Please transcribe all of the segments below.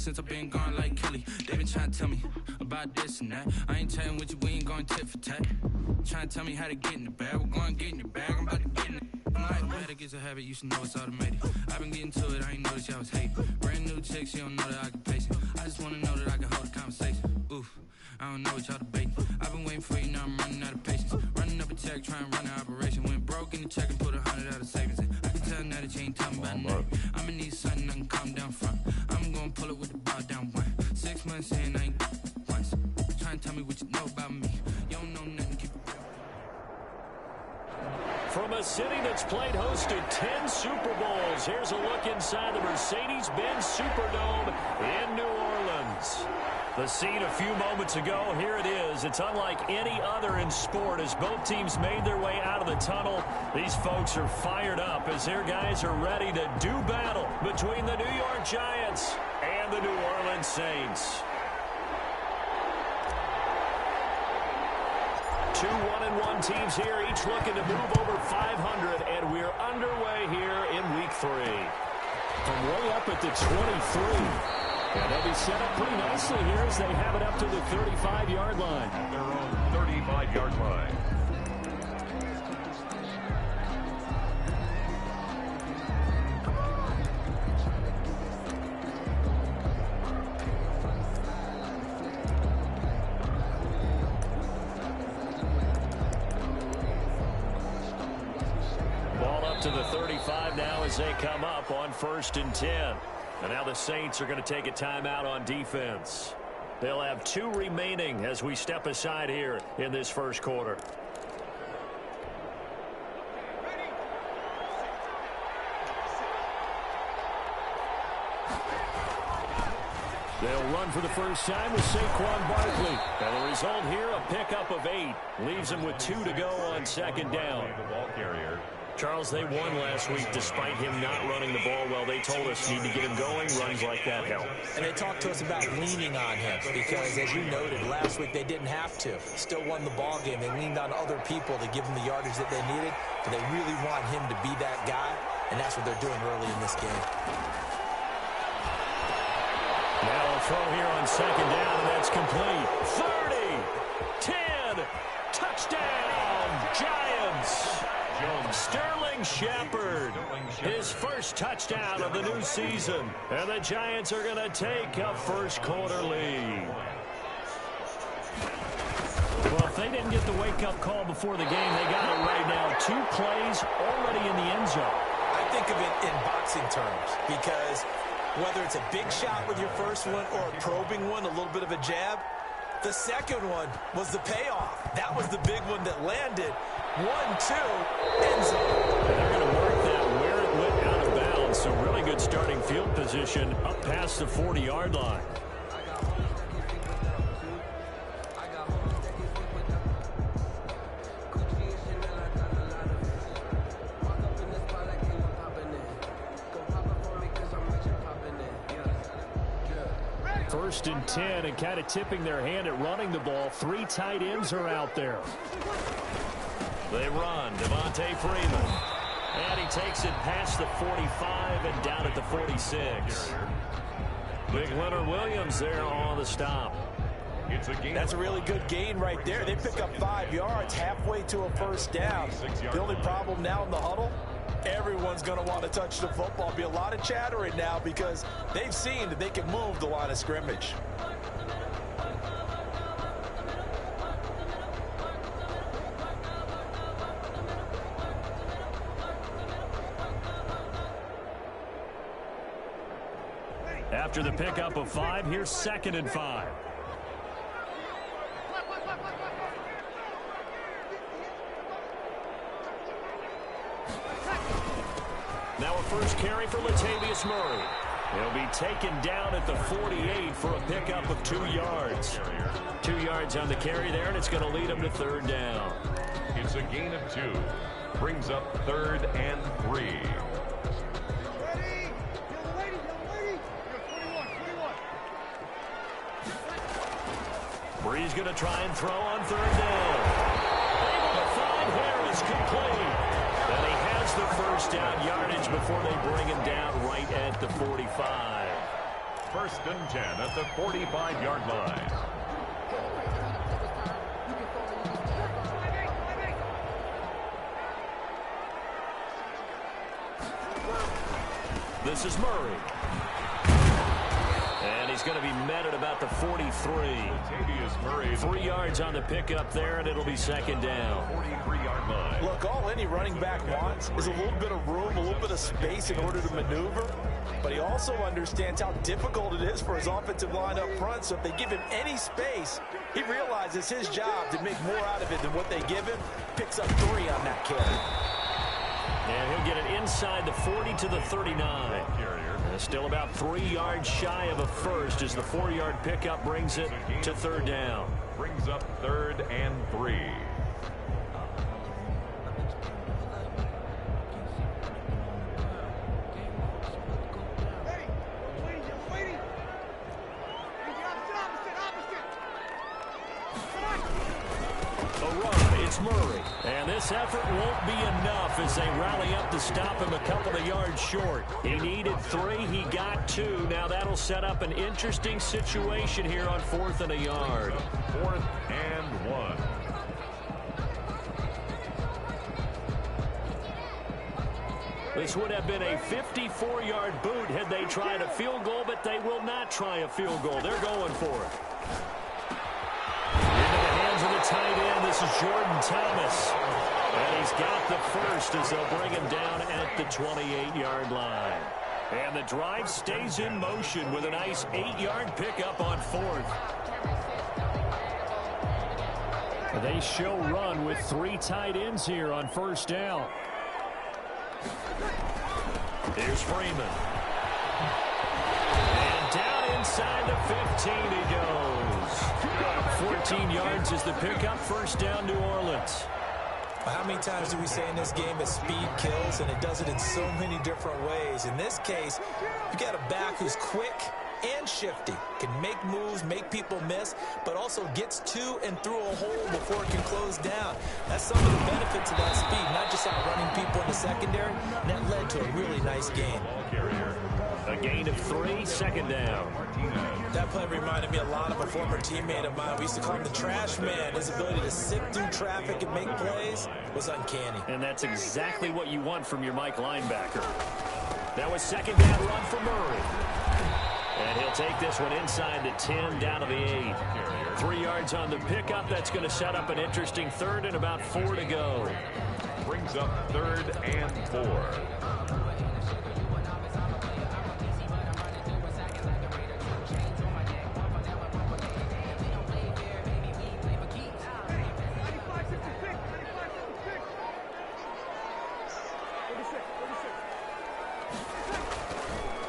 since I've been gone like Kelly. They been trying to tell me about this and that. I ain't chatting with you, we ain't going tit for tat. Trying to tell me how to get in the bag. We're going to get in the bag, I'm about to get in it. I'm like, man, it gets a habit, you should know it's automated. I've been getting to it, I ain't noticed y'all was hating. Brand new chick, she don't know that I can pace it. I just wanna know that I can hold a conversation. Oof, I don't know what y'all debating. I've been waiting for you, now I'm running out of patience. Running up a check, trying to run an operation. Went broke in the check and put 100 out of savings in. I can tell now that you ain't talking about nothing. I'ma need something I can calm down from. I'm gonna pull it with the bar down one. 6 months in, I ain't once. Trying to tell me what you know about me. You don't know nothing, keep it real. From a city that's played host to 10 Super Bowls, here's a look inside the Mercedes-Benz Superdome in New Orleans. The scene a few moments ago, here it is. It's unlike any other in sport as both teams made their way out of the tunnel. These folks are fired up as their guys are ready to do battle between the New York Giants and the New Orleans Saints. Two 1-1 teams here, each looking to move over 500, and we're underway here in Week 3. From way up at the 23. And they'll be set up pretty nicely here as they have it up to the 35-yard line. At their own 35-yard line. Ball up to the 35 now as they come up on 1st and 10. And now the Saints are going to take a timeout on defense. They'll have 2 remaining as we step aside here in this first quarter. They'll run for the first time with Saquon Barkley. And the result here, a pickup of 8. Leaves them with 2 to go on 2nd down. The ball carrier. Charles, they won last week despite him not running the ball well. They told us need to get him going. Runs like that help. And they talked to us about leaning on him because, as you noted, last week they didn't have to. Still won the ball game. They leaned on other people to give them the yardage that they needed, but they really want him to be that guy, and that's what they're doing early in this game. Now a throw here on 2nd down, and that's complete. 30, 10, touchdown, Giants. Sterling Shepard, his first touchdown of the new season. And the Giants are going to take a first quarter lead. Well, if they didn't get the wake-up call before the game, they got it right now. 2 plays already in the end zone. I think of it in boxing terms because whether it's a big shot with your first one or a probing one, a little bit of a jab, the second one was the payoff. That was the big one that landed. 1-2, end zone. And they're going to mark that where it went out of bounds. So really good starting field position up past the 40-yard line. First and 10, and kind of tipping their hand at running the ball. 3 tight ends are out there. They run. Devontae Freeman. And he takes it past the 45 and down at the 46. Big Leonard Williams there on the stop. That's a really good gain right there. They pick up 5 yards halfway to a first down. The only problem now in the huddle, everyone's going to want to touch the football. Be a lot of chattering now because they've seen that they can move the line of scrimmage. After the pickup of 5, here's 2nd and 5. Now a first carry for Latavius Murray. He'll be taken down at the 48 for a pickup of 2 yards. 2 yards on the carry there, and it's going to lead him to 3rd down. It's a gain of 2. Brings up 3rd and 3. Bree's going to try and throw on 3rd down. Able to find Harris complete. And he has the first down yardage before they bring him down right at the 45. first and 10 at the 45-yard line. This is Murray. And he's going to be met at about the 43. 3 yards on the pickup there, and it'll be second down. 43-yard line. Look, all any running back wants is a little bit of room, a little bit of space in order to maneuver. But he also understands how difficult it is for his offensive line up front. So if they give him any space, he realizes his job to make more out of it than what they give him. Picks up 3 on that carry. And he'll get it inside the 40 to the 39. Still about 3 yards shy of a first as the 4-yard pickup brings it to third down. Brings up 3rd and 3. Murray. And this effort won't be enough as they rally up to stop him a couple of yards short. He needed 3. He got 2. Now that'll set up an interesting situation here on 4th and a yard. 4th and 1. This would have been a 54-yard boot had they tried a field goal, but they will not try a field goal. They're going for it. To the tight end, this is Jordan Thomas. And he's got the first as they'll bring him down at the 28-yard line. And the drive stays in motion with a nice 8-yard pickup on 4th. They show run with 3 tight ends here on first down. Here's Freeman. And down inside the 15 he goes. 14 yards is the pickup, first down, New Orleans. How many times do we say in this game that speed kills, and it does it in so many different ways? In this case, you got a back who's quick and shifty, can make moves, make people miss, but also gets to and through a hole before it can close down. That's some of the benefits of that speed, not just outrunning people in the secondary, and that led to a really nice gain. A gain of 3, second down. That play reminded me a lot of a former teammate of mine. We used to call him the trash man. His ability to sift through traffic and make plays was uncanny. And that's exactly what you want from your Mike linebacker. That was second down run for Murray. And he'll take this one inside the 10, down to the 8. 3 yards on the pickup. That's going to set up an interesting 3rd and about 4 to go. Brings up 3rd and 4.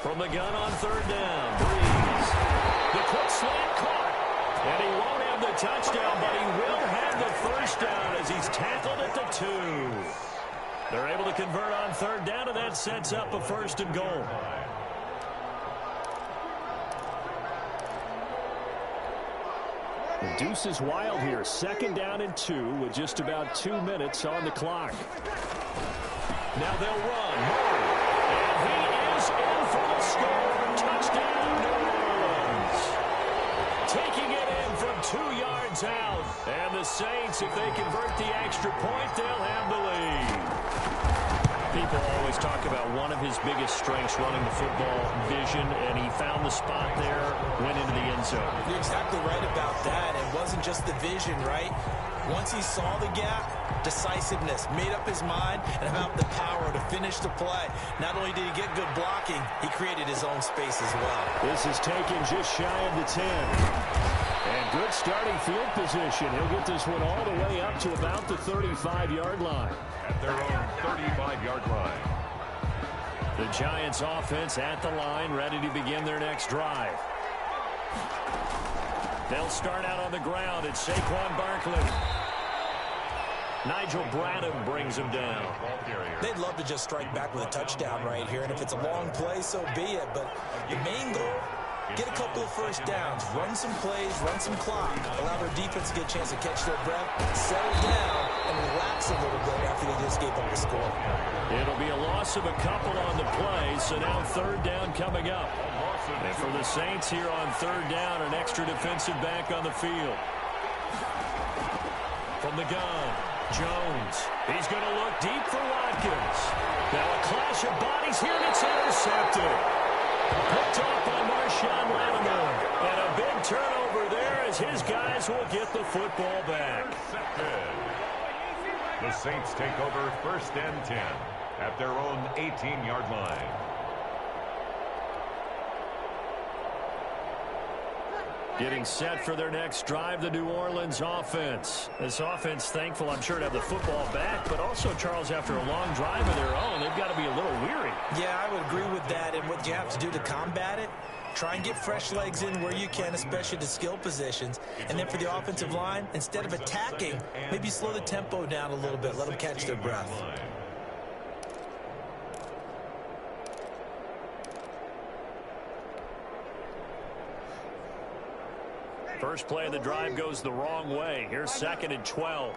From the gun on 3rd down, Breeze. The quick slant caught. And he won't have the touchdown, but he will have the first down as he's tackled at the 2. They're able to convert on 3rd down, and that sets up a 1st and goal. The deuce is wild here. 2nd down and 2 with just about 2 minutes on the clock. Now they'll run. Murray. And he is in for the score. Touchdown, New Orleans. Taking it in from 2 yards out. And the Saints, if they convert the extra point, they'll have the lead. People always talk about one of his biggest strengths running the football, vision, and he found the spot there, went into the end zone. You're exactly right about that. It wasn't just the vision, right? Once he saw the gap, decisiveness, made up his mind, and about the power to finish the play. Not only did he get good blocking, he created his own space as well. This is taken just shy of the 10. And good starting field position. He'll get this one all the way up to about the 35-yard line. At their own 35-yard line. The Giants offense at the line, ready to begin their next drive. They'll start out on the ground. It's Saquon Barkley. Nigel Bradham brings him down. They'd love to just strike back with a touchdown right here, and if it's a long play, so be it. But the main goal, get a couple of first downs, run some plays, run some clock, allow their defense to get a chance to catch their breath, settle down, and relax a little bit after they just gave up the score. It'll be a loss of a couple on the play, so now 3rd down coming up. And for the Saints here on third down, an extra defensive back on the field. From the gun, Jones. He's going to look deep for Watkins. Now a clash of bodies here, and it's intercepted. Picked off by Marshawn Lattimore. And a big turnover there as his guys will get the football back. The Saints take over 1st and 10 at their own 18-yard line. Getting set for their next drive, the New Orleans offense. This offense, thankful, I'm sure, to have the football back, but also, Charles, after a long drive of their own, they've got to be a little weary. Yeah, I would agree with that, and what you have to do to combat it, try and get fresh legs in where you can, especially the skill positions. And then for the offensive line, instead of attacking, maybe slow the tempo down a little bit, let them catch their breath. First play of the drive goes the wrong way. Here's 2nd and 12.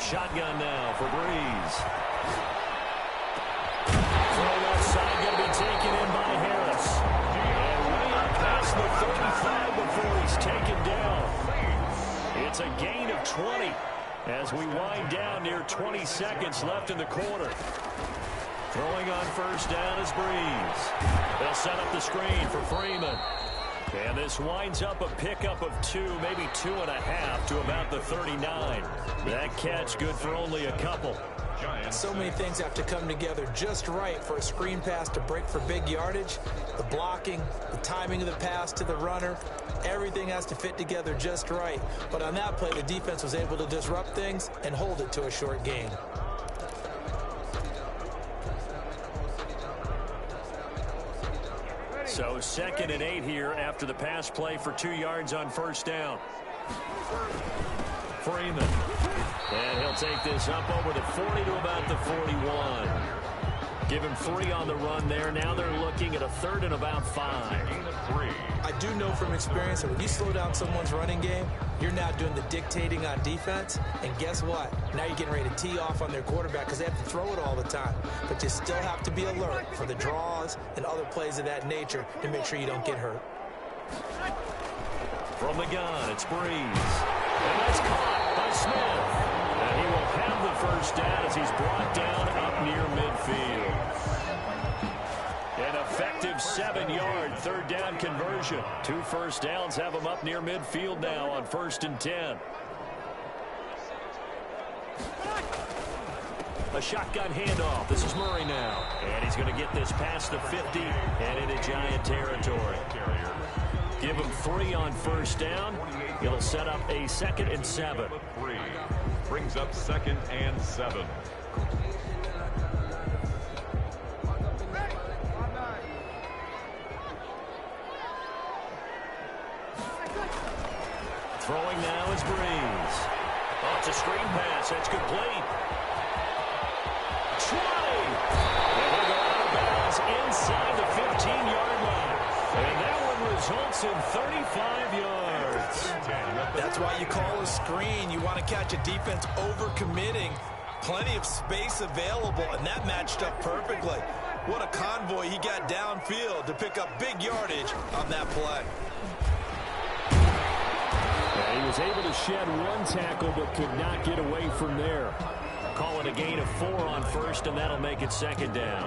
Shotgun now for Breeze. Throw left side going to be taken in by Harris. And way up past the 35 before he's taken down. It's a gain of 20. As we wind down near 20 seconds left in the quarter. Throwing on first down is Breeze. They'll set up the screen for Freeman. And this winds up a pickup of 2, maybe 2.5 to about the 39. That catch good for only a couple. So many things have to come together just right for a screen pass to break for big yardage. The blocking, the timing of the pass to the runner, everything has to fit together just right. But on that play, the defense was able to disrupt things and hold it to a short gain. So 2nd and 8 here after the pass play for 2 yards on first down. Freeman. And he'll take this up over the 40 to about the 41. Give him 3 on the run there. Now they're looking at a 3rd and about 5. I do know from experience that when you slow down someone's running game, you're now doing the dictating on defense. And guess what? Now you're getting ready to tee off on their quarterback because they have to throw it all the time. But you still have to be alert for the draws and other plays of that nature to make sure you don't get hurt. From the gun, it's Breeze. And that's caught by Smith. And he will have the first down as he's brought down up near midfield. An effective 7-yard 3rd down conversion. 2 first downs have him up near midfield now on 1st and 10. A shotgun handoff. This is Murray now. And he's going to get this past the 50 and into Giant territory. Give him 3 on first down. It'll set up a 2nd and 7. 3 brings up 2nd and 7. Throwing now is Breeze. Oh, it's a screen pass. That's complete. 20. They're going to go out of bounds inside the 15-yard line. And that one results in 35 yards. That's why you call a screen. You want to catch a defense overcommitting. Plenty of space available, and that matched up perfectly. What a convoy he got downfield to pick up big yardage on that play. Yeah, he was able to shed 1 tackle but could not get away from there. Call it a gain of 4 on first, and that'll make it 2nd down.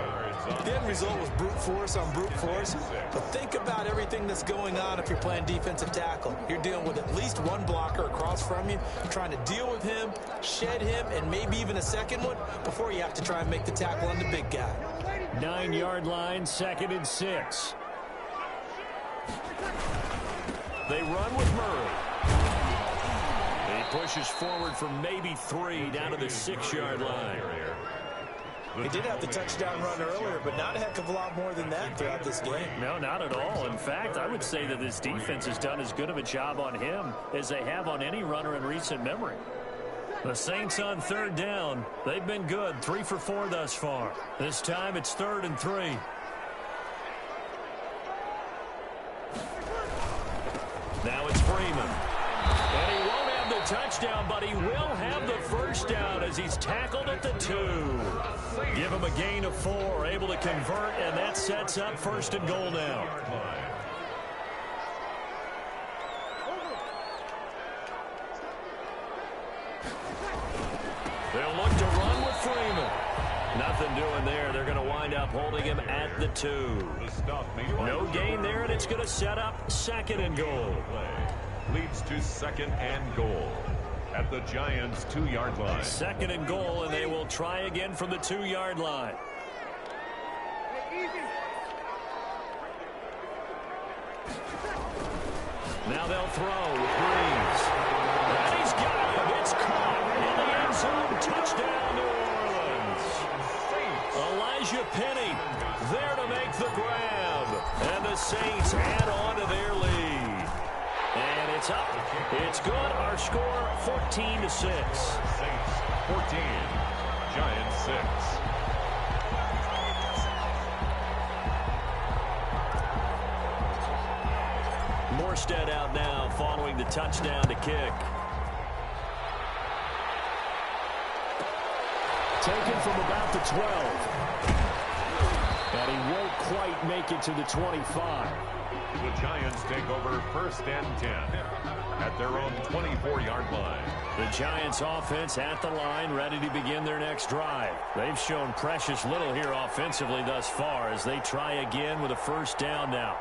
The end result was brute force on brute force. But think about everything that's going on if you're playing defensive tackle. You're dealing with at least 1 blocker across from you, trying to deal with him, shed him, and maybe even a second one before you have to try and make the tackle on the big guy. 9-yard line, 2nd and 6. They run with Murray. He pushes forward for maybe 3 down to the 6-yard line. He did have the touchdown run earlier, but not a heck of a lot more than that throughout this game. No, not at all. In fact, I would say that this defense has done as good of a job on him as they have on any runner in recent memory. The Saints on 3rd down. They've been good, 3 for 4 thus far. This time it's 3rd and 3. Now it's Freeman. And he won't have the touchdown, but he will have the first down as he's tackled at the 2. Give him a gain of 4, able to convert, and that sets up 1st and goal now. They'll look to run with Freeman. Nothing doing there. They're going to wind up holding him at the 2. No gain there, and it's going to set up 2nd and goal. Leads to 2nd and goal at the Giants' 2-yard line. 2nd and goal, and they will try again from the 2-yard line. Now they'll throw with Breeze. And he's got him. It's caught in the end zone. Touchdown, New Orleans. Elijah Penny there to make the grab. And the Saints add on to their lead. And it's up. It's good. Our score, 14-6. Saints 14, Giants 6. Morstead out now following the touchdown to kick. Taken from about the 12. And he won't quite make it to the 25. The Giants take over 1st and 10 at their own 24-yard line. The Giants offense at the line, ready to begin their next drive. They've shown precious little here offensively thus far as they try again with a 1st down now.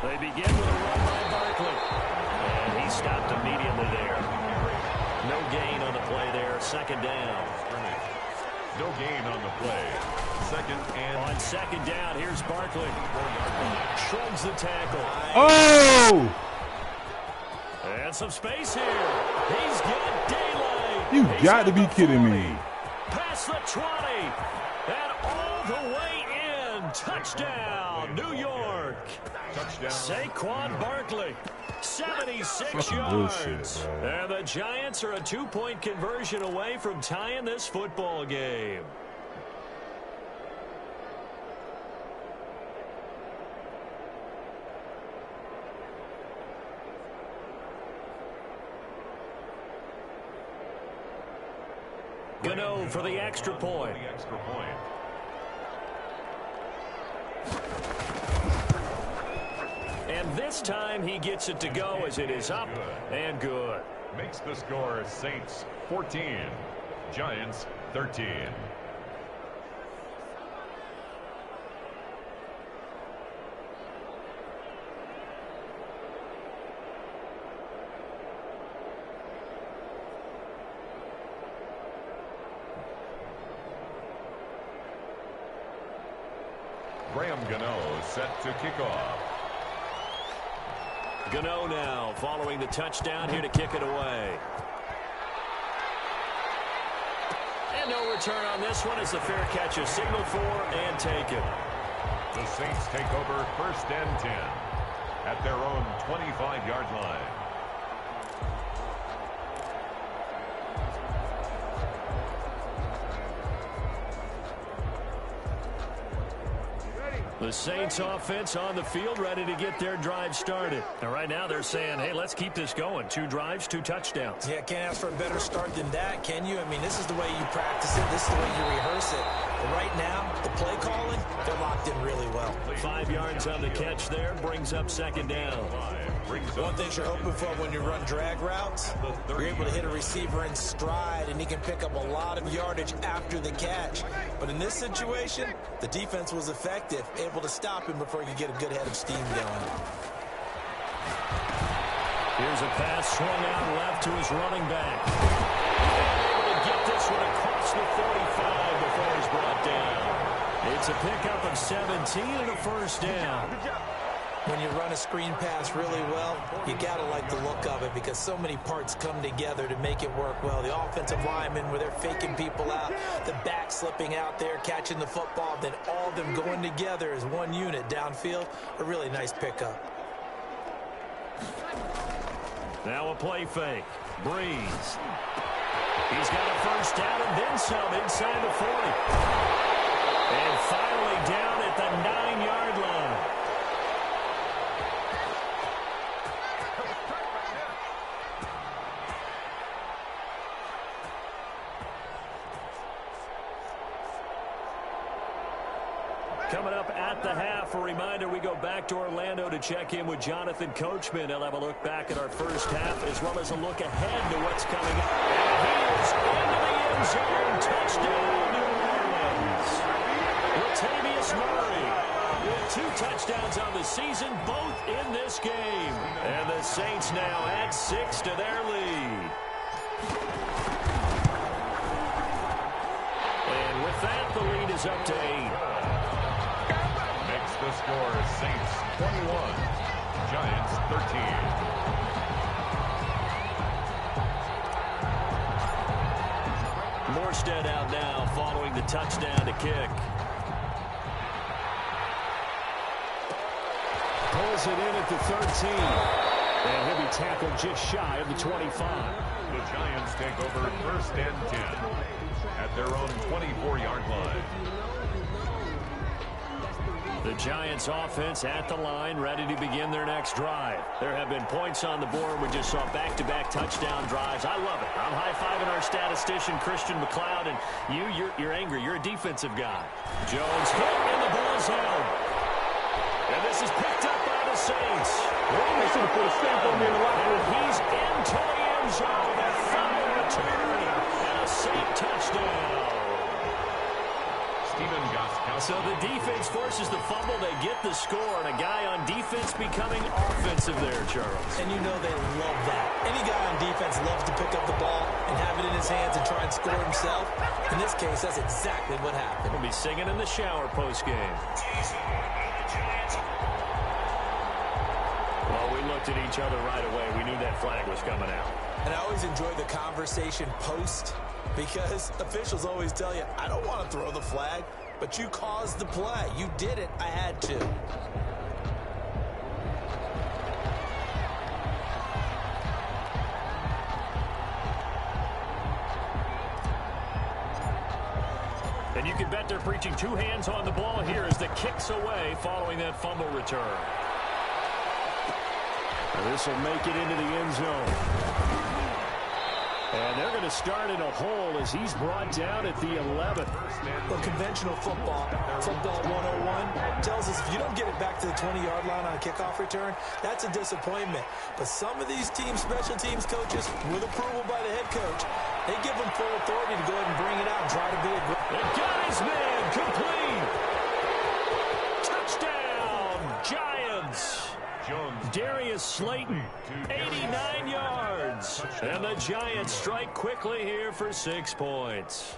They begin with a run by Barkley. And he stopped immediately there. No gain on the play there. 2nd down. No gain on the play. 2nd and... On 2nd down, here's Barkley. Shrugs the tackle. Oh! And some space here. He's got daylight. You He's got to be the kidding 40, me. Past the 20. And all the way in. Touchdown, New York. Touchdown. Saquon Barkley, 76 Fucking yards. bullshit, And the Giants are a 2-point conversion away from tying this football game. Gano for the extra point. And this time he gets it to go as it is up and good. Makes the score Saints 14, Giants 13. Graham Gano set to kick off. Gano now following the touchdown here to kick it away. And no return on this one as the fair catch is signaled for and taken. The Saints take over 1st and 10 at their own 25-yard line. The Saints offense on the field ready to get their drive started. And right now they're saying, hey, let's keep this going. 2 drives, 2 touchdowns. Yeah, can't ask for a better start than that, can you? I mean, this is the way you practice it. This is the way you rehearse it. But right now, the play calling, they're locked in really well. 5 yards on the catch there, brings up 2nd down. One thing you're hoping for when you run drag routes, you're able to hit a receiver in stride, and he can pick up a lot of yardage after the catch. But in this situation, the defense was effective, able to stop him before he could get a good head of steam going. Here's a pass swung out left to his running back. Able to get this one across the 45 before he's brought down. It's a pickup of 17 and a 1st down. When you run a screen pass really well, you got to like the look of it because so many parts come together to make it work well. The offensive linemen, where they're faking people out, the back slipping out there, catching the football, then all of them going together as one unit downfield. A really nice pickup. Now a play fake. Breeze. He's got a 1st down and then some inside the 40. And finally down at the 9-yard line. Coming up at the half, a reminder, we go back to Orlando to check in with Jonathan Coachman. He'll have a look back at our first half as well as a look ahead to what's coming up. And he is into the end zone. Touchdown, New Orleans. Latavius Murray with 2 touchdowns on the season, both in this game. And the Saints now add 6 to their lead. And with that, the lead is up to 8. Makes the score Saints 21, Giants 13. Morstead out now following the touchdown to kick. Pulls it in at the 13. And he'll be tackled just shy of the 25. The Giants take over 1st and 10 at their own 24-yard line. The Giants offense at the line, ready to begin their next drive. There have been points on the board. We just saw back-to-back touchdown drives. I love it. I'm high-fiving our statistician, Christian McLeod, and you're angry. You're a defensive guy. Jones hit, and the ball is held. And this is picked up by the Saints. They should have put a stamp on me in the locker room. He's into the end zone. A final return and a Saint touchdown. So the defense forces the fumble. They get the score, and a guy on defense becoming offensive there, Charles. And you know they love that. Any guy on defense loves to pick up the ball and have it in his hands and try and score himself. In this case, that's exactly what happened. We'll be singing in the shower post-game. Well, we looked at each other right away. We knew that flag was coming out. And I always enjoy the conversation post because officials always tell you, I don't want to throw the flag, but you caused the play. You did it. I had to. And you can bet they're preaching 2 hands on the ball here as the kick's away following that fumble return. This will make it into the end zone. And they're going to start in a hole as he's brought down at the 11. Well, conventional football 101, tells us if you don't get it back to the 20-yard line on a kickoff return, that's a disappointment. But some of these special teams coaches, with approval by the head coach, they give them full authority to go ahead and bring it out and try to be a great. The guy's man complete. Touchdown, Giants. Darius Slayton, 89 yards. And the Giants strike quickly here for 6 points.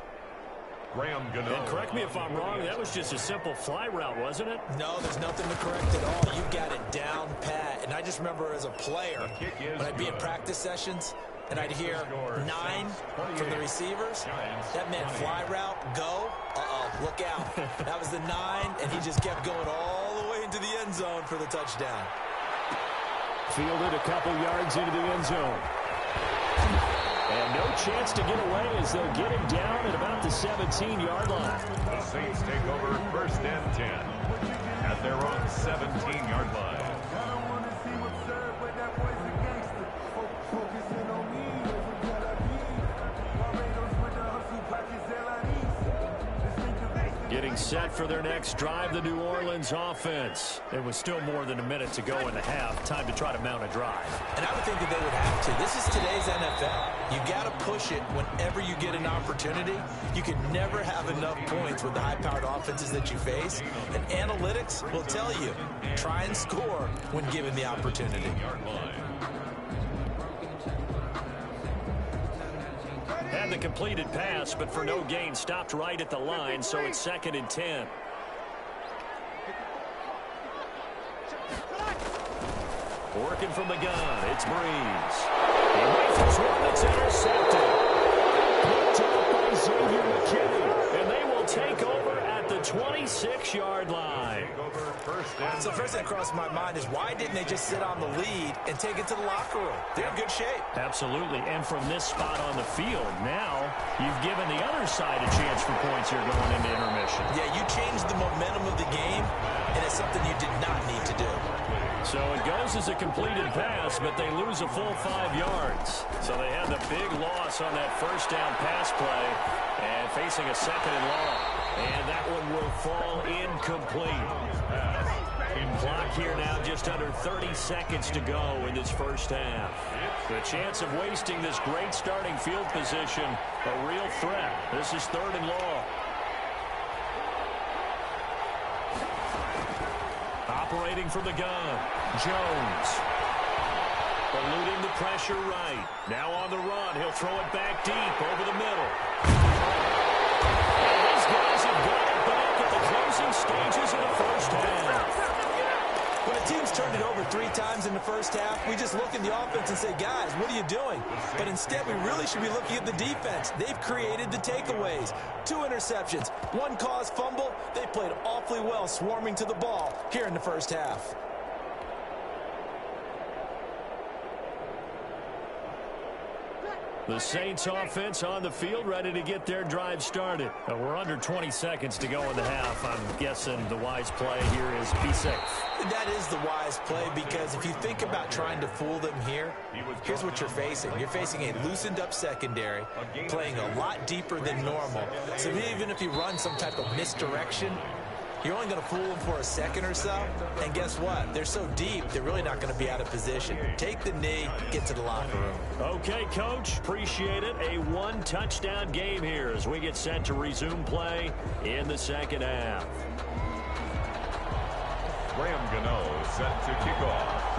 And correct me if I'm wrong, that was just a simple fly route, wasn't it? No, there's nothing to correct at all. You got it down pat. And I just remember as a player, when I'd be in practice sessions, and I'd hear 9 from the receivers. That meant fly route, go. Look out. That was the 9, and he just kept going all the way into the end zone for the touchdown. Fielded a couple yards into the end zone. And no chance to get away as they'll get him down at about the 17-yard line. The Saints take over 1st and 10 at their own 17-yard line. Getting set for their next drive, the New Orleans offense. There was still more than a minute to go in the half. Time to try to mount a drive. And I would think that they would have to. This is today's NFL. You got to push it whenever you get an opportunity. You can never have enough points with the high-powered offenses that you face. And analytics will tell you, try and score when given the opportunity. Had the completed pass, but for no gain, stopped right at the line, so it's 2nd and 10. Working from the gun, it's Breeze. He rifles one that's intercepted. Picked up by Xavier McKinney, and they will take over at the 26-yard line. So first thing that crossed my mind is why didn't they just sit on the lead and take it to the locker room? They're in good shape. Absolutely, and from this spot on the field, now you've given the other side a chance for points here going into intermission. Yeah, you changed the momentum of the game, and it's something you did not need to do. So it goes as a completed pass, but they lose a full 5 yards. So they had the big loss on that first down pass play and facing a 2nd and long. And that one will fall incomplete. Clock here now just under 30 seconds to go in this first half. The chance of wasting this great starting field position, a real threat. This is 3rd and long. Operating from the gun, Jones. Eluding the pressure right. Now on the run. He'll throw it back deep over the middle. And these guys have got it back at the closing stages of the first half. When a team's turned it over 3 times in the first half, we just look at the offense and say, guys, what are you doing? But instead, we really should be looking at the defense. They've created the takeaways. 2 interceptions, 1 caused fumble. They played awfully well swarming to the ball here in the first half. The Saints offense on the field, ready to get their drive started. We're under 20 seconds to go in the half. I'm guessing the wise play here is be safe. That is the wise play, because if you think about trying to fool them here, here's what you're facing. You're facing a loosened up secondary, playing a lot deeper than normal. So even if you run some type of misdirection, you're only going to fool them for a second or so. And guess what? They're so deep, they're really not going to be out of position. Take the knee, get to the locker room. Okay, Coach. Appreciate it. A 1-touchdown game here as we get set to resume play in the second half. Graham Gano set to kick off.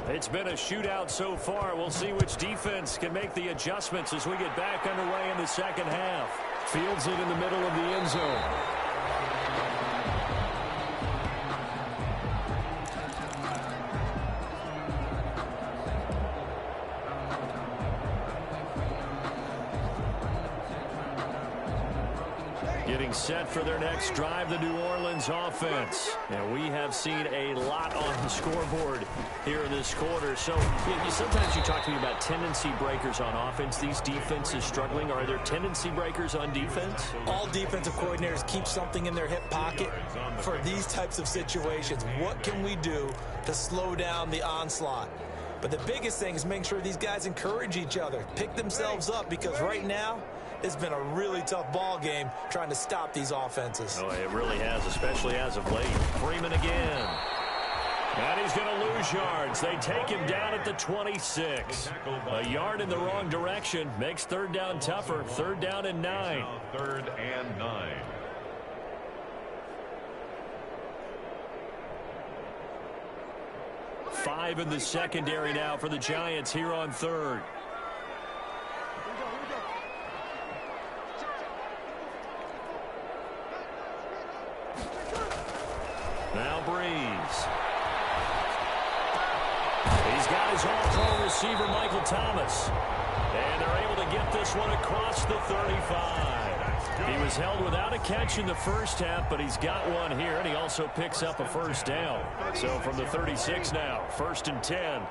It's been a shootout so far. We'll see which defense can make the adjustments as we get back underway in the second half. Fields it in the middle of the end zone. Getting set for their next drive, the New Orleans offense. And we have seen a lot on the scoreboard here in this quarter. So sometimes you talk to me about tendency breakers on offense. These defenses struggling. Are there tendency breakers on defense? All defensive coordinators keep something in their hip pocket for these types of situations. What can we do to slow down the onslaught? But the biggest thing is making sure these guys encourage each other, pick themselves up, because right now, it's been a really tough ball game trying to stop these offenses. Oh, it really has, especially as of late. Freeman again. And he's going to lose yards. They take him down at the 26. A yard in the wrong direction makes 3rd down tougher. 3rd down and 9. 3rd and 9. Five in the secondary now for the Giants here on 3rd. Now Breeze. He's got his all-pro receiver, Michael Thomas. And they're able to get this one across the 35. He was held without a catch in the first half, but he's got one here, and he also picks up a 1st down. So from the 36 now, 1st and 10.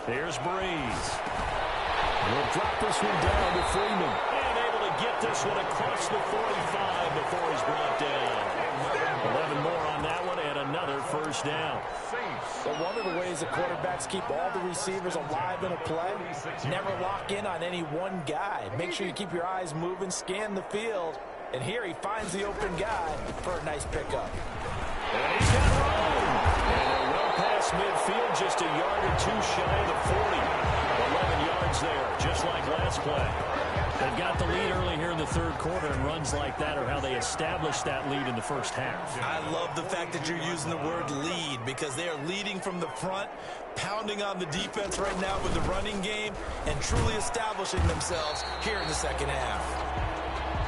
Here's Breeze. We'll drop this one down to Freeman. And able to get this one across the 45 before he's brought down. 11 more on that one and another 1st down. But one of the ways the quarterbacks keep all the receivers alive in a play, never lock in on any one guy. Make sure you keep your eyes moving, scan the field. And here he finds the open guy for a nice pickup. And he's got room. And they're well past midfield, just a yard or 2 shy of the 40. 11 yards there, just like last play. They've got the lead early here in the 3rd quarter, and runs like that are how they establish that lead in the first half. I love the fact that you're using the word lead, because they are leading from the front, pounding on the defense right now with the running game, and truly establishing themselves here in the second half.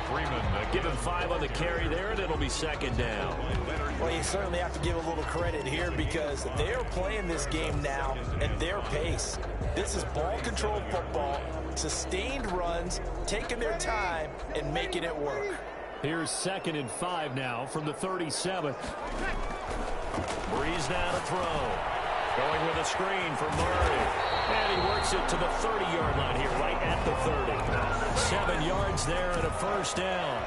Freeman Give him 5 on the carry there, and it'll be 2nd down. Well, you certainly have to give a little credit here, because they are playing this game now at their pace. This is ball control football, sustained runs, taking their time and making it work. Here's 2nd and 5 now from the 37. Breeze now to throw. Going with a screen for Murray. And he works it to the 30-yard line here, right at the 30. 7 yards there and a first down.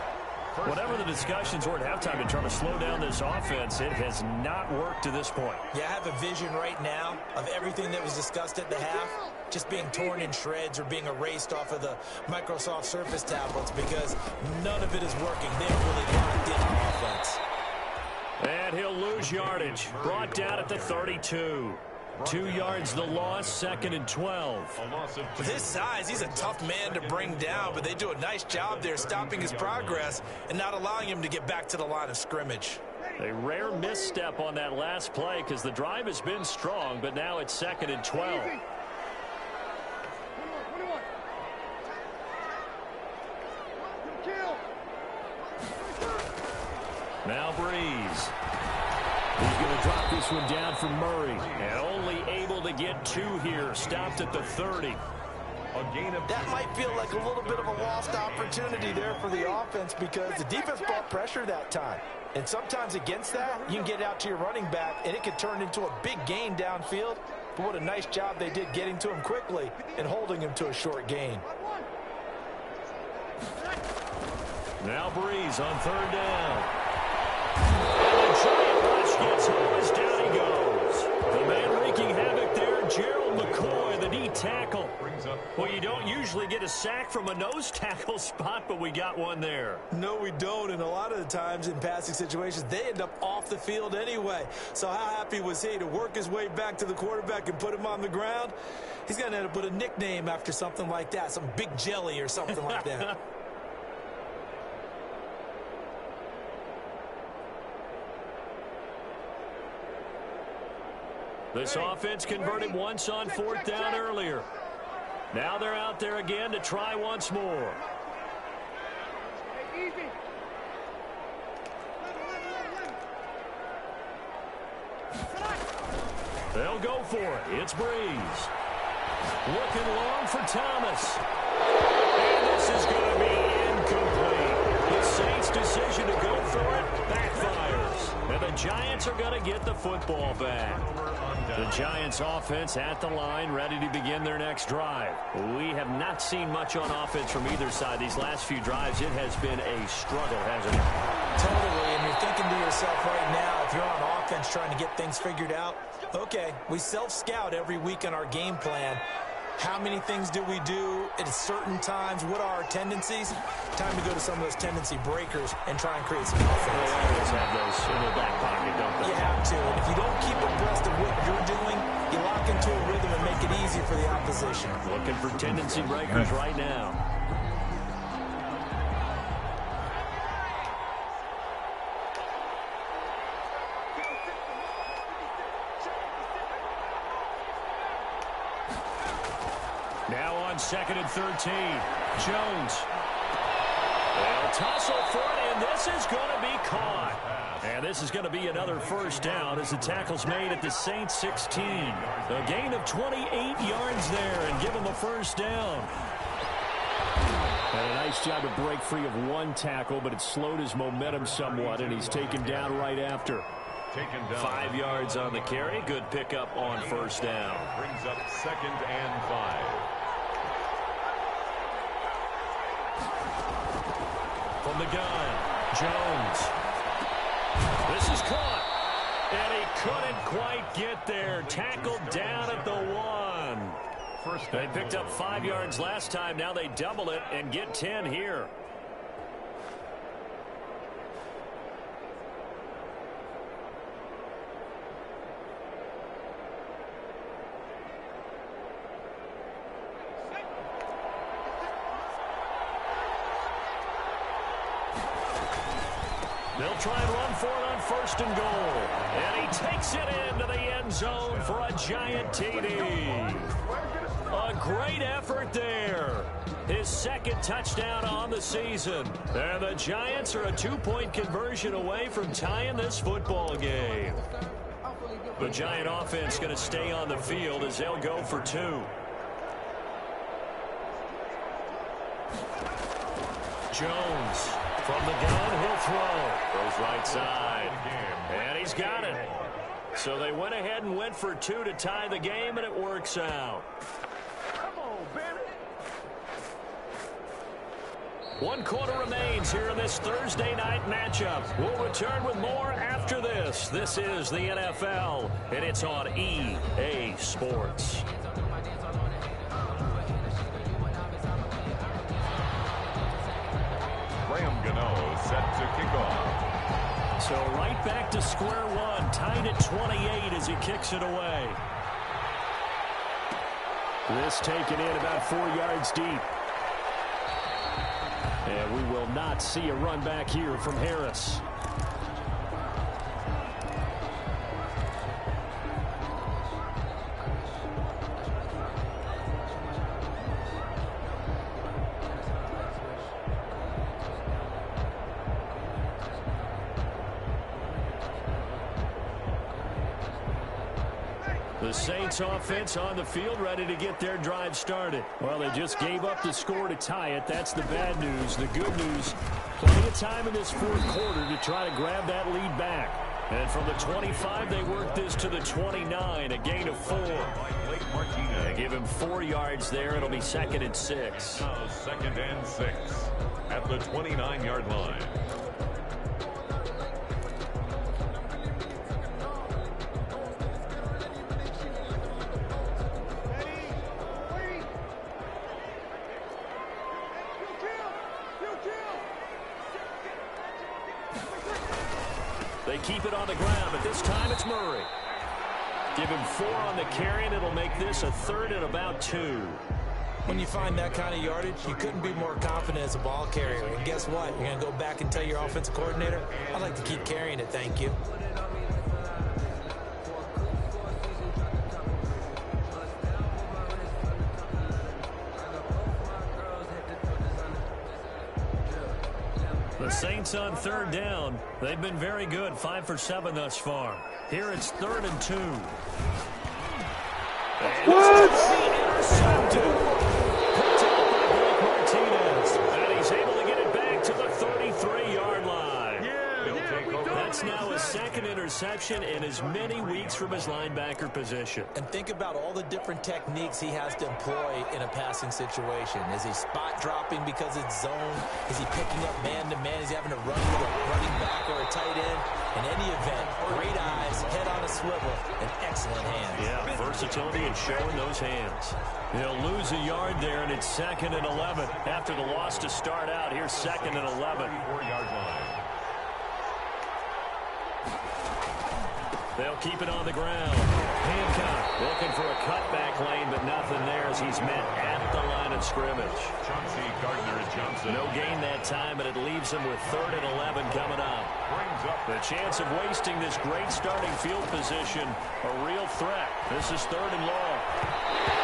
Whatever the discussions were at halftime to try to slow down this offense, it has not worked to this point. Yeah, I have a vision right now of everything that was discussed at the half just being torn in shreds or being erased off of the Microsoft Surface tablets because none of it is working. They're really locked in on offense. And he'll lose yardage. Brought down at the 32. 2 yards the loss, 2nd and 12. With his size, he's a tough man to bring down, but they do a nice job there stopping his progress and not allowing him to get back to the line of scrimmage. A rare misstep on that last play because the drive has been strong, but now it's 2nd and 12. Now Breeze. He's going to drop this one down for Murray. And only able to get 2 here. Stopped at the 30. That might feel like a little bit of a lost opportunity there for the offense because the defense brought pressure that time. And sometimes against that, you can get out to your running back, and it could turn into a big gain downfield. But what a nice job they did getting to him quickly and holding him to a short gain. Now Breeze on 3rd down. And the giant rush gets home as down he goes. The man wreaking havoc there, Gerald McCoy, the D tackle. Well, you don't usually get a sack from a nose tackle spot, but we got one there. No, we don't, and a lot of the times in passing situations, they end up off the field anyway. So how happy was he to work his way back to the quarterback and put him on the ground? He's going to end up with a nickname after something like that, some Big Jelly or something like that. This offense converted once on 4th down earlier. Now they're out there again to try once more. They'll go for it. It's Breeze. Looking long for Thomas. And this is going to be incomplete. The Saints' decision to go for it backfires. And the Giants are going to get the football back. The Giants offense at the line, ready to begin their next drive. We have not seen much on offense from either side these last few drives. It has been a struggle, hasn't it? Totally, and you're thinking to yourself right now, if you're on offense trying to get things figured out, okay, we self-scout every week on our game plan. How many things do we do at certain times? What are our tendencies? Time to go to some of those tendency breakers and try and create some offense. They always have those in their back pocket, don't they? You have to. And if you don't keep abreast of what you're doing, you lock into a rhythm and make it easy for the opposition. Looking for tendency breakers right now. Now on 2nd and 13. Jones. They'll tussle for it, and this is going to be caught. And this is going to be another first down as the tackle's made at the Saints 16. A gain of 28 yards there and give them a first down. And a nice job to break free of one tackle, but it slowed his momentum somewhat, and he's taken down right after. 5 yards on the carry. Good pickup on first down. Brings up 2nd and 5. From the gun, Jones. This is caught. And he couldn't quite get there. Tackled down at the 1. They picked up 5 yards last time. Now they double it and get 10 here. They'll try and run for it on 1st and goal. And he takes it into the end zone for a giant TD. A great effort there. His 2nd touchdown on the season. And the Giants are a 2-point conversion away from tying this football game. The Giant offense going to stay on the field as they'll go for 2. Jones From the gun, he'll throw. Throws right side. And he's got it. So they went ahead and went for 2 to tie the game, and it works out. Come on, baby. 1 quarter remains here in this Thursday night matchup. We'll return with more after this. This is the NFL, and it's on EA Sports. Set to kick off. So right back to square one, tied at 28 as he kicks it away. This taken in about 4 yards deep. And we will not see a run back here from Harris. The Saints offense on the field ready to get their drive started. Well, they just gave up the score to tie it. That's the bad news. The good news, plenty of time in this fourth quarter to try to grab that lead back. And from the 25, they work this to the 29, a gain of 4. They give him 4 yards there. It'll be 2nd and 6. Now 2nd and 6 at the 29-yard line. They keep it on the ground, but this time it's Murray. Give him 4 on the carry, and it'll make this a 3rd and about 2. When you find that kind of yardage, you couldn't be more confident as a ball carrier. And guess what? You're going to go back and tell your offensive coordinator, I'd like to keep carrying it, thank you. The Saints on 3rd down. They've been very good, 5 for 7 thus far. Here it's 3rd and 2. And intercepted. Picked up by Blake Martinez. And he's able to get it back to the 33-yard line. That's now his 2nd interception in as many weeks from his linebacker position. And think about all the different techniques he has to employ in a passing situation. Is he spot dropping because it's zone? Is he picking up man-to-man? Is he having to run with a running back or a tight end? In any event, great eyes, head on a swivel, and excellent hands. Yeah, versatility and showing those hands. He'll lose a yard there, and it's 2nd and 11. After the loss to start out, here's 2nd and 11. 4-yard line. They'll keep it on the ground. Hancock looking for a cutback lane, but nothing there as he's met at the line of scrimmage. Chauncey Gardner-Johnson. No gain that time, but it leaves him with 3rd and 11 coming up. Brings up The chance of wasting this great starting field position, a real threat. This is 3rd and long.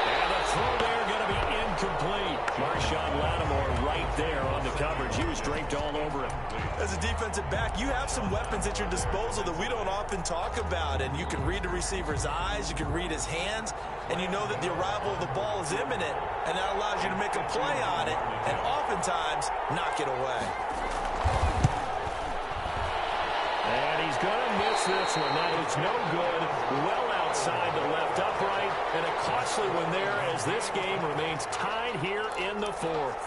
And the throw there going to be incomplete. Marshawn Lattimore right there on the coverage. He was draped all over him. As a defensive back, you have some weapons at your disposal that we don't often talk about. And you can read the receiver's eyes, you can read his hands, and you know that the arrival of the ball is imminent. And that allows you to make a play on it and oftentimes knock it away. And he's going to miss this one. That is no good. Well outside the left upright. And a costly one there as this game remains tied here in the 4th.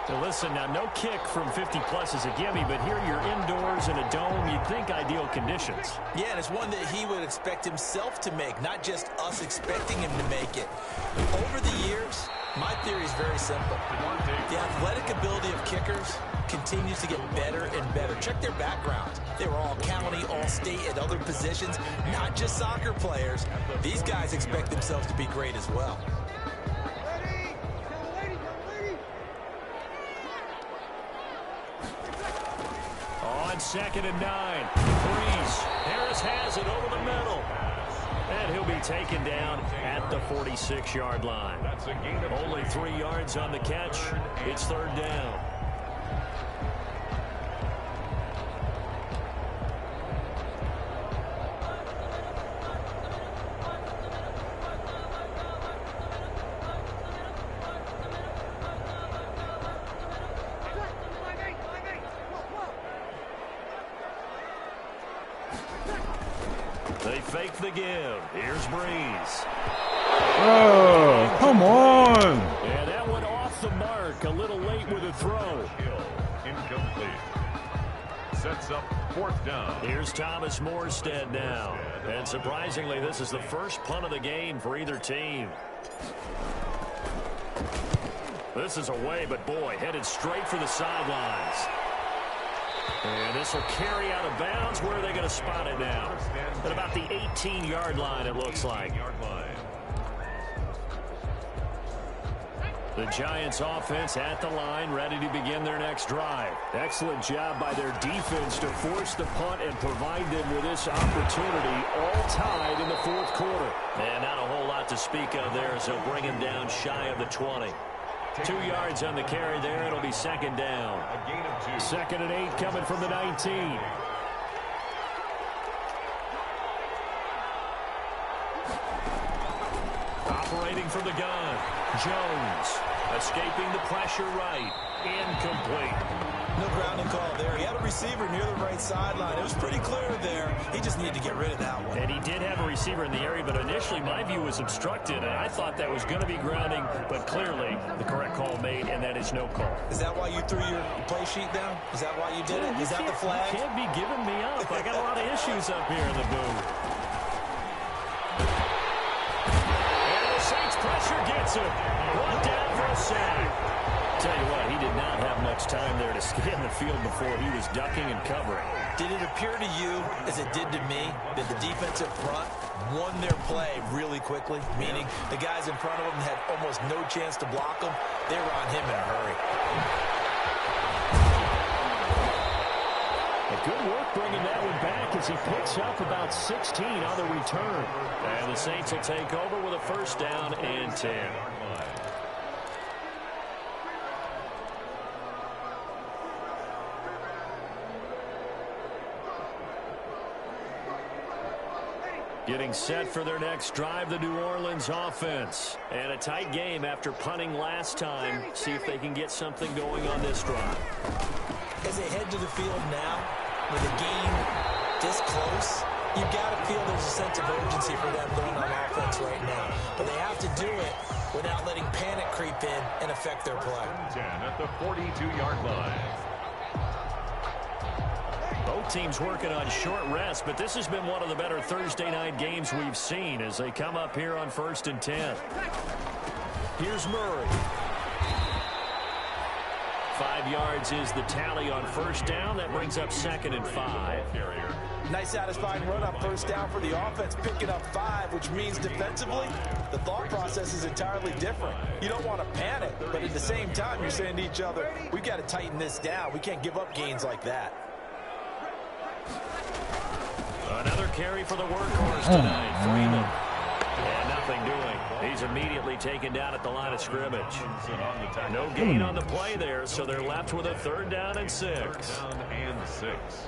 Now listen, now no kick from 50-plus is a gimme, but here you're indoors in a dome. You'd think ideal conditions. Yeah, and it's one that he would expect himself to make, not just us expecting him to make it. Over the years, my theory is very simple. The athletic ability of kickers continues to get better and better. Check their backgrounds. They were all county, all state, at other positions, not just soccer players. These guys expect themselves to be great as well. On 2nd and 9. Breeze. Harris has it over the middle. And he'll be taken down at the 46-yard line. That's a gain of Only 3 yards on the catch. It's 3rd down. They fake the give. Here's Breeze. Oh, come on. And that went off the mark. A little late with a throw. Incomplete. Sets up 4th down. Here's Thomas Morstead now. And surprisingly, this is the first punt of the game for either team. This is away, but boy, headed straight for the sidelines. And this will carry out of bounds. Where are they going to spot it now? At about the 18-yard line, it looks like. The Giants offense at the line, ready to begin their next drive. Excellent job by their defense to force the punt and provide them with this opportunity, all tied in the 4th quarter. And not a whole lot to speak of there, so bring him down shy of the 20. 2 yards on the carry there. It'll be 2nd down. A gain of 2. 2nd and 8 coming from the 19. Operating from the gun. Jones escaping the pressure right. Incomplete. No grounding call there. He had a receiver near the right sideline. It was pretty clear there. He just needed to get rid of that one. And he did have a receiver in the area, but initially my view was obstructed, and I thought that was going to be grounding, but clearly the correct call made, and that is no call. Is that why you threw your play sheet down? Is that why you did it? Is that the flag? You can't be giving me up. I got a lot of issues up here in the booth. And the Saints pressure gets him. One down for a sack. Tell you what, he did not have much time there to scan the field before he was ducking and covering. Did it appear to you, as it did to me, that the defensive front won their play really quickly? Meaning the guys in front of them had almost no chance to block him. They were on him in a hurry. Good work bringing that one back as he picks up about 16 on the return. And the Saints will take over with a 1st down and 10. Getting set for their next drive, the New Orleans offense. And a tight game after punting last time. See if they can get something going on this drive. As they head to the field now, with a game this close, you've got to feel there's a sense of urgency for them going on offense right now. But they have to do it without letting panic creep in and affect their play. 10 at the 42-yard line. Both teams working on short rest, but this has been one of the better Thursday night games we've seen as they come up here on 1st and 10. Here's Murray. 5 yards is the tally on 1st down. That brings up 2nd and 5. Nice satisfying run on 1st down for the offense, picking up 5, which means defensively, the thought process is entirely different. You don't want to panic, but at the same time, you're saying to each other, we've got to tighten this down. We can't give up gains like that. Another carry for the workhorse tonight, Freeman. And nothing doing. He's immediately taken down at the line of scrimmage. No gain on the play there, so they're left with a 3rd down and 6. 3rd down and 6.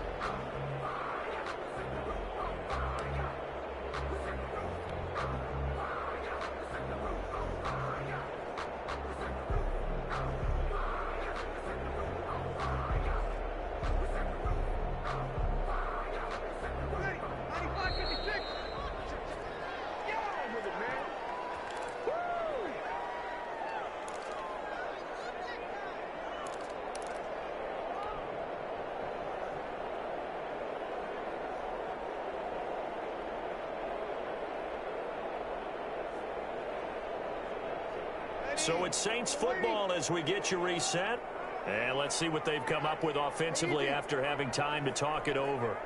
So it's Saints football as we get you reset. And let's see what they've come up with offensively after having time to talk it over.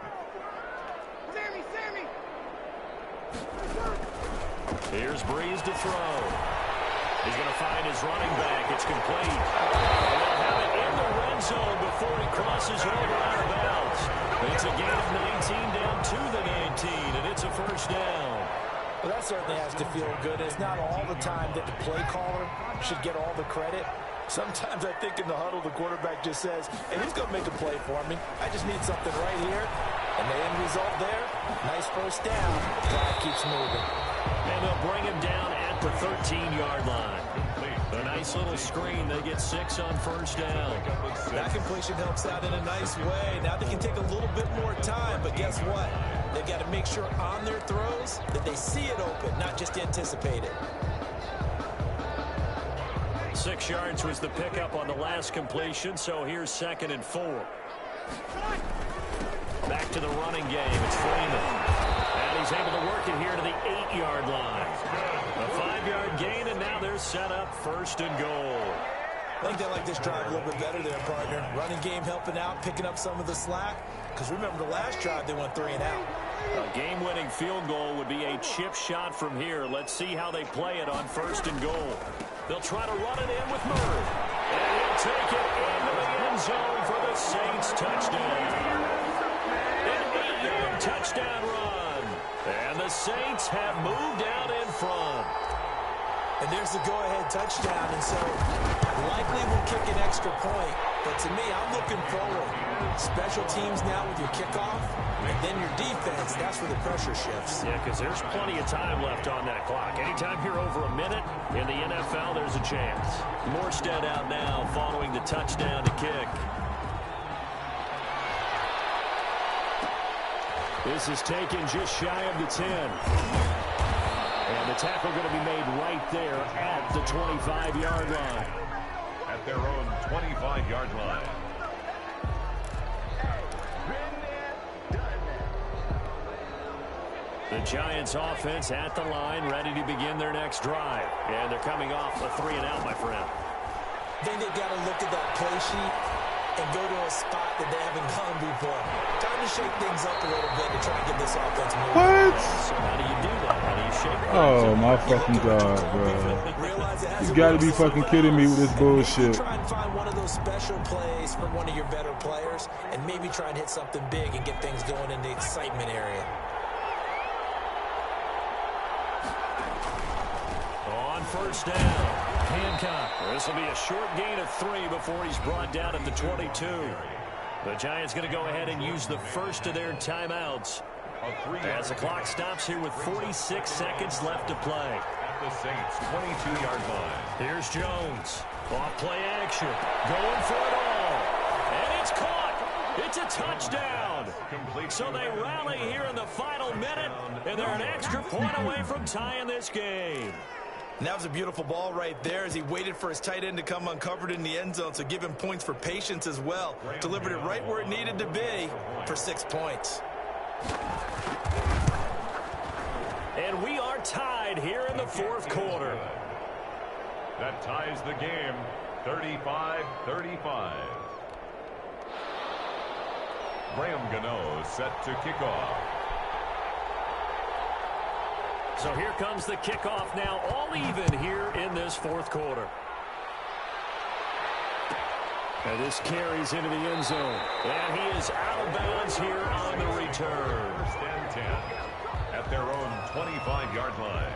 Here's Breeze to throw. He's going to find his running back. It's complete. And they'll have it in the red zone before he crosses over out of bounds. It's a gain of 19 down to the 19, and it's a 1st down. Well, that certainly has to feel good. It's not all the time that the play caller should get all the credit. Sometimes I think in the huddle, the quarterback just says, hey, who's going to make a play for me? I just need something right here. And the end result there, nice 1st down. Drive keeps moving. And they'll bring him down at the 13-yard line. The Nice little screen. They get 6 on first down. That completion helps out in a nice way. Now they can take a little bit more time, but guess what? They've got to make sure on their throws that they see it open, not just anticipate it. 6 yards was the pickup on the last completion, so here's 2nd and 4. Back to the running game. It's Freeman. And he's able to work it here to the 8-yard line. A 5-yard gain, and now they're set up 1st and goal. I think they like this drive a little bit better there, partner. Running game helping out, picking up some of the slack. Because remember, the last drive, they went 3 and out. A game-winning field goal would be a chip shot from here. Let's see how they play it on 1st and goal. They'll try to run it in with Murray. And he'll take it into the end zone for the Saints touchdown. An 8-yard touchdown run. And the Saints have moved out in front. And there's the go-ahead touchdown. And so likely we'll kick an extra point. But to me, I'm looking forward. Special teams now with your kickoff, and then your defense, that's where the pressure shifts. Yeah, because there's plenty of time left on that clock. Anytime you're over a minute in the NFL, there's a chance. Morstead out now following the touchdown to kick. This is taken just shy of the 10. And the tackle going to be made right there at the 25-yard line. At their own 25-yard line. The Giants offense at the line, ready to begin their next drive. And they're coming off a 3-and-out, my friend. I think they've got to look at that play sheet and go to a spot that they haven't gone before. Time to shake things up a little bit to try and get this offense moving. What? So how do you do that? How do you shake things Oh, up? my fucking God, bro. You gotta be fucking kidding me with this bullshit. Try and find one of those special plays from one of your better players and maybe try and hit something big and get things going in the excitement area. On first down, Hancock. This will be a short gain of 3 before he's brought down at the 22. The Giants going to go ahead and use the first of their timeouts as the clock stops here with 46 seconds left to play. At the Saints' 22-yard line. Here's Jones. Off play action. Going for it all. And it's caught. It's a touchdown. So they rally here in the final minute, and they're an extra point away from tying this game. And that was a beautiful ball right there as he waited for his tight end to come uncovered in the end zone, so give him points for patience as well. Delivered it right where it needed to be for 6 points. And we are tied here in the 4th quarter. That ties the game, 35-35. Graham Gano set to kick off. So here comes the kickoff now, all even here in this 4th quarter. And this carries into the end zone. And he is out of bounds here on the return. 1st and 10 at their own 25-yard line.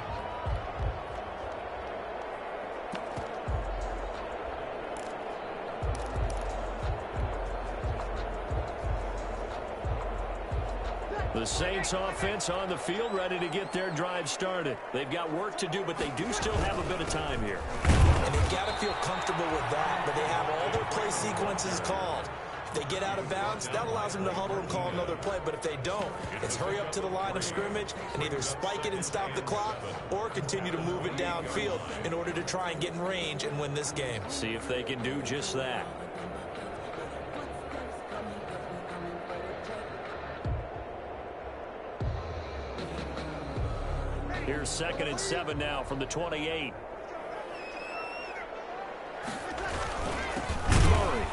The Saints offense on the field ready to get their drive started. They've got work to do, but they do still have a bit of time here. And they've got to feel comfortable with that, but they have all their play sequences called. If they get out of bounds, that allows them to huddle and call another play, but if they don't, it's hurry up to the line of scrimmage and either spike it and stop the clock or continue to move it downfield in order to try and get in range and win this game. See if they can do just that. Here's 2nd and 7 now from the 28. Murray.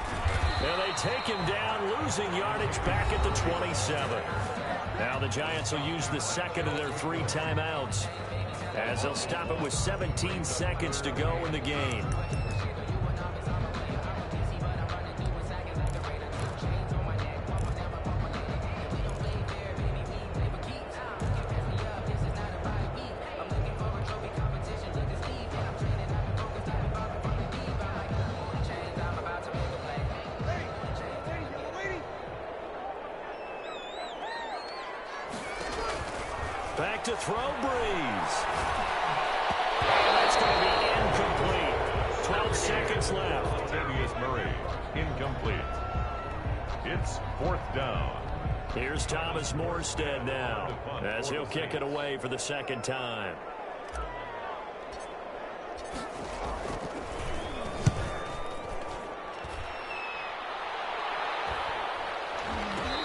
And they take him down, losing yardage back at the 27. Now the Giants will use the 2nd of their 3 timeouts as they'll stop it with 17 seconds to go in the game. Back to throw, Breeze. And that's going to be incomplete. seconds left. Murray, incomplete. It's 4th down. Here's Thomas Morstead now, as he'll kick it away for the second time.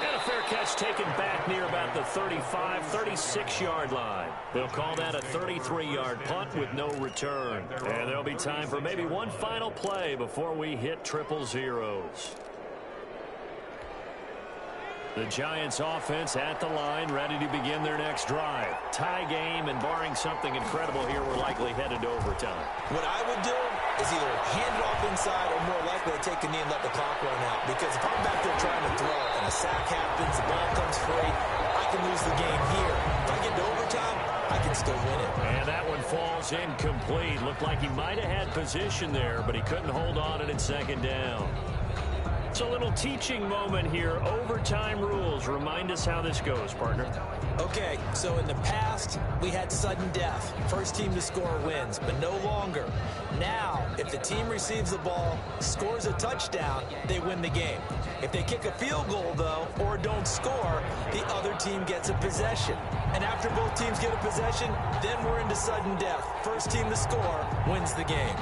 And a fair catch taken back near about the 35, 36-yard line. They'll call that a 33-yard punt with no return. And there'll be time for maybe one final play before we hit triple zeros. The Giants offense at the line, ready to begin their next drive. Tie game, and barring something incredible here, we're likely headed to overtime. What I would do is either hand it off inside or more likely to take a knee and let the clock run out. Because if I'm back there trying to throw and a sack happens, the ball comes free, I can lose the game here. If I get to overtime, I can still win it. And that one falls incomplete. Looked like he might have had position there, but he couldn't hold on it in second down. It's a little teaching moment here. Overtime rules. Remind us how this goes, partner. Okay, so in the past, we had sudden death. First team to score wins, but no longer. Now, if the team receives the ball, scores a touchdown, they win the game. If they kick a field goal, though, or don't score, the other team gets a possession. And after both teams get a possession, then we're into sudden death. First team to score wins the game.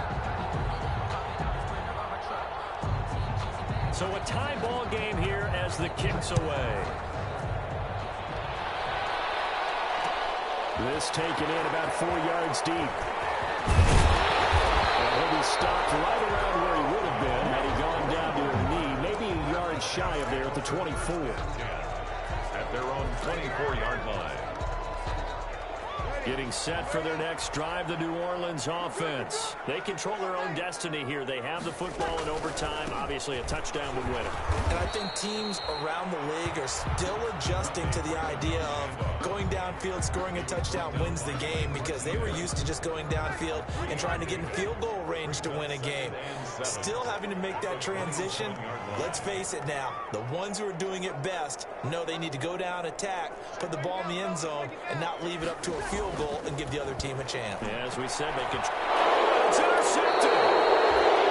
So a tie ball game here as the kick's away. This taken in about 4 yards deep. And he'll be stopped right around where he would have been had he gone down to a knee, maybe a yard shy of there at the 24. At their own 24-yard line. Getting set for their next drive, the New Orleans offense. They control their own destiny here. They have the football in overtime. Obviously, a touchdown would win it. And I think teams around the league are still adjusting to the idea of going downfield, scoring a touchdown wins the game, because they were used to just going downfield and trying to get in field goal range to win a game. Still having to make that transition. Let's face it now, the ones who are doing it best know they need to go down, attack, put the ball in the end zone, and not leave it up to a field goal and give the other team a chance. Yeah, as we said, they could. It's intercepted.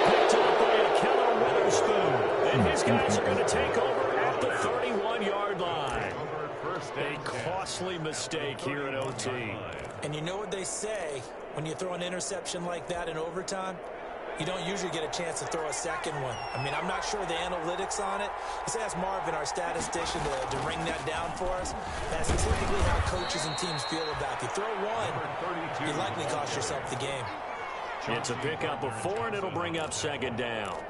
Picked up by Keller Witherspoon. And his guys are going to take over at the 31-yard line. A costly mistake here in OT. And you know what they say, when you throw an interception like that in overtime, you don't usually get a chance to throw a second one. I mean, I'm not sure the analytics on it. Let's ask Marvin, our statistician, to ring that down for us. That's typically how coaches and teams feel about it. If you throw one, you likely cost yourself the game. It's a pickup of 4, and it'll bring up second down.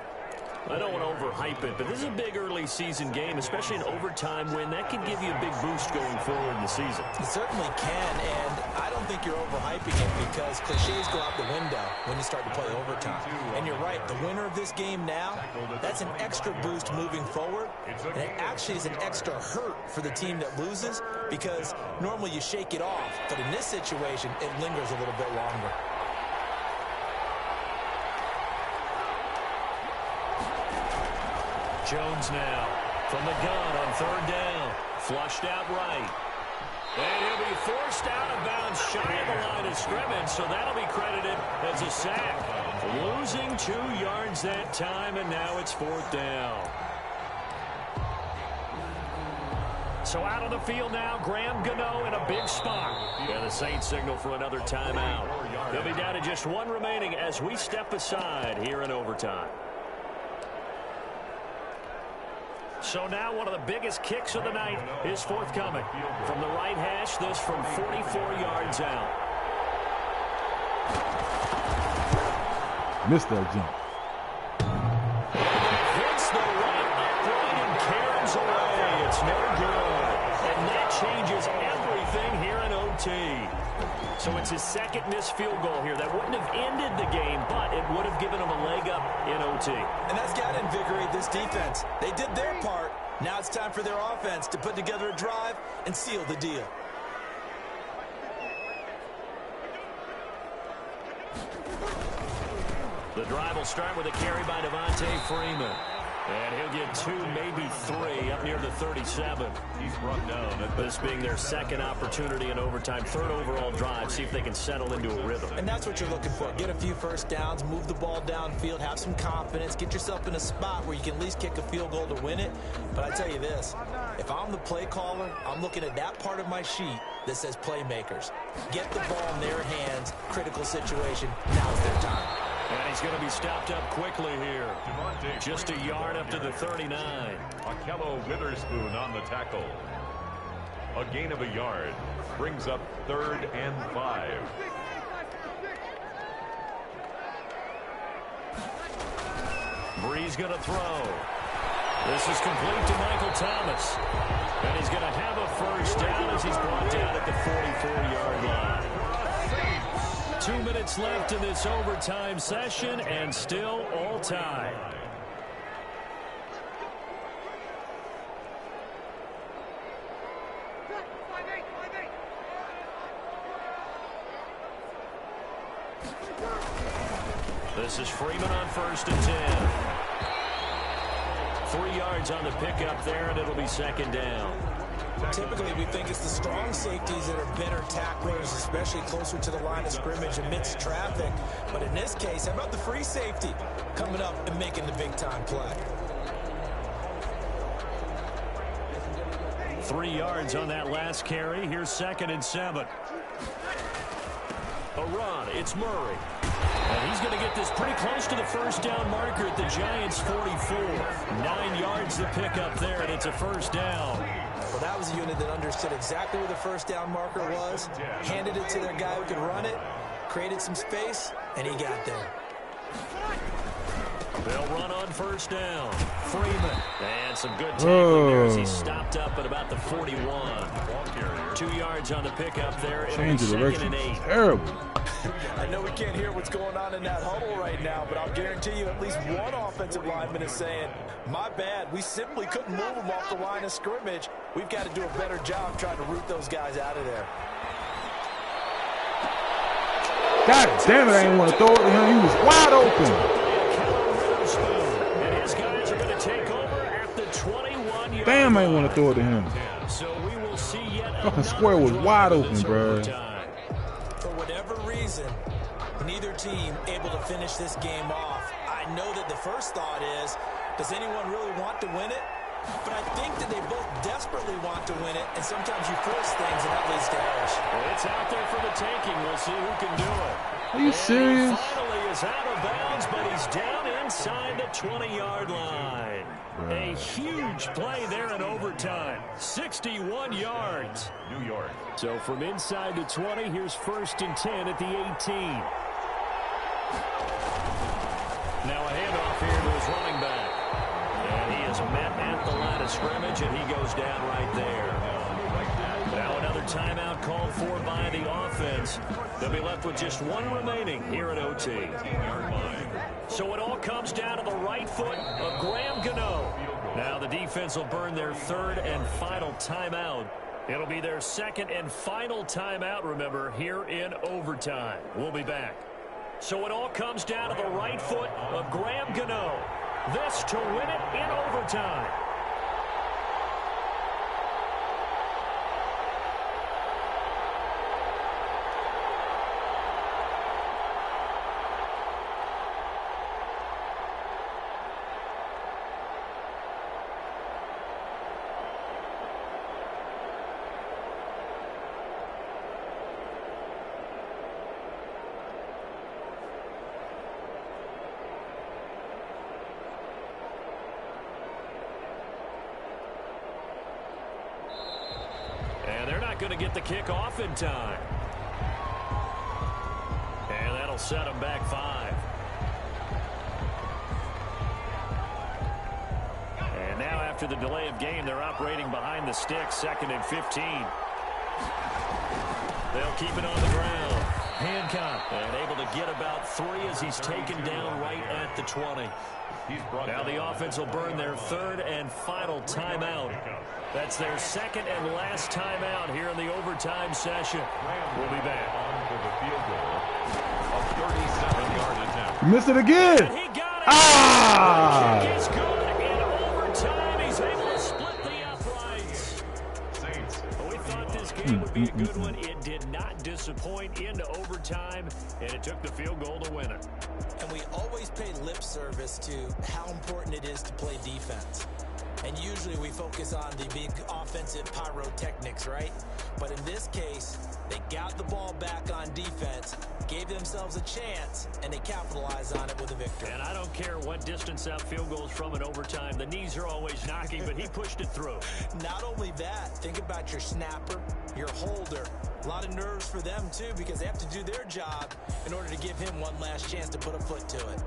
I don't want to overhype it, but this is a big early season game, especially an overtime win. That can give you a big boost going forward in the season. It certainly can, and I don't think you're overhyping it, because cliches go out the window when you start to play overtime. And you're right, the winner of this game now, that's an extra boost moving forward, and it actually is an extra hurt for the team that loses, because normally you shake it off, but in this situation, it lingers a little bit longer. Jones now from the gun on third down. Flushed out right. And he'll be forced out of bounds shy of the line of scrimmage, so that'll be credited as a sack. Losing 2 yards that time, and now it's 4th down. So out on the field now, Graham Gano in a big spot. And the Saints signal for another timeout. They'll be down to just 1 remaining as we step aside here in overtime. So now one of the biggest kicks of the night is forthcoming. From the right hash, this from 44 yards out. Missed that jump. Hits the right upright and carries away. It's no good. And that changes everything here in OT. So it's his second missed field goal here. That wouldn't have ended the game, but it would have given him a leg up in OT. And that's got to invigorate this defense. They did their part. Now it's time for their offense to put together a drive and seal the deal. The drive will start with a carry by Devontae Freeman. And he'll get 2, maybe 3 up near the 37. He's brought down. This being their second opportunity in overtime, third overall drive, see if they can settle into a rhythm. And that's what you're looking for. Get a few first downs, move the ball downfield, have some confidence, get yourself in a spot where you can at least kick a field goal to win it. But I tell you this, if I'm the play caller, I'm looking at that part of my sheet that says playmakers. Get the ball in their hands, critical situation, now's their time. And he's going to be stopped up quickly here. Just a yard up to the 39. Akello Witherspoon on the tackle. A gain of a yard brings up 3rd and 5. Bree's going to throw. This is complete to Michael Thomas. And he's going to have a first down as he's brought down at the 44-yard line. 2 minutes left in this overtime session, and still all tied. This is Freeman on 1st and 10. 3 yards on the pickup there, and it'll be 2nd down. Typically, we think it's the strong safeties that are better tacklers, especially closer to the line of scrimmage amidst traffic. But in this case, how about the free safety coming up and making the big-time play? 3 yards on that last carry. Here's 2nd and 7. A run. It's Murray. And he's going to get this pretty close to the first down marker at the Giants' 44. 9 yards to pick up there, and it's a first down. Well, that was a unit that understood exactly where the first down marker was, handed it to their guy who could run it, created some space, and he got there. They'll run on first down. Freeman. And some good tackling there as he's stopped up at about the 41. 2 yards on the pickup there. Change of direction. Terrible. I know we can't hear what's going on in that huddle right now, but I'll guarantee you at least one offensive lineman is saying, my bad, we simply couldn't move them off the line of scrimmage. We've got to do a better job trying to root those guys out of there. God damn it, I didn't want to throw it to him. He was wide open. And his guys are going to take over at the 21-yard Damn, I didn't want to throw it to him. So we will see yet Fucking square was wide open, bro. For whatever reason, neither team able to finish this game off. I know that the first thought is, does anyone really want to win it? But I think that they both desperately want to win it, and sometimes you force things, and that leads to errors. Well, it's out there for the taking. We'll see who can do it. Are you serious? He finally is out of bounds, but he's down inside the 20-yard line. A huge play there in overtime. 61 yards. New York. So from inside the 20, here's 1st and 10 at the 18. Now a handoff here to his running back. And he is met at the line of scrimmage, and he goes down right there. Now another timeout called for by the offense. They'll be left with just one remaining here at OT. So it all comes down to the right foot of Graham Gano. Now the defense will burn their 3rd and final timeout. It'll be their 2nd and final timeout, remember, here in overtime. We'll be back. So it all comes down to the right foot of Graham Gano. This to win it in overtime. Going to get the kick off in time. And that'll set them back 5. And now after the delay of game, they're operating behind the sticks, 2nd and 15. They'll keep it on the ground. Hancock and able to get about 3 as he's taken down right at the 20. Now the offense will burn their 3rd and final timeout. That's their 2nd and last timeout here in the overtime session. We'll be back. You missed it again. And he got it. Ah! The kick is good in overtime. He's able to split the game would be a good one. It did not disappoint into overtime, and it took the field goal to win it. And we always pay lip service to how important it is to play defense. And usually we focus on the big offensive pyrotechnics, right? But in this case, they got the ball back on defense, gave themselves a chance, and they capitalized on it with a victory. And I don't care what distance that field goes from in overtime. The knees are always knocking, but he pushed it through. Not only that, think about your snapper, your holder. A lot of nerves for them, too, because they have to do their job in order to give him one last chance to put a foot to it.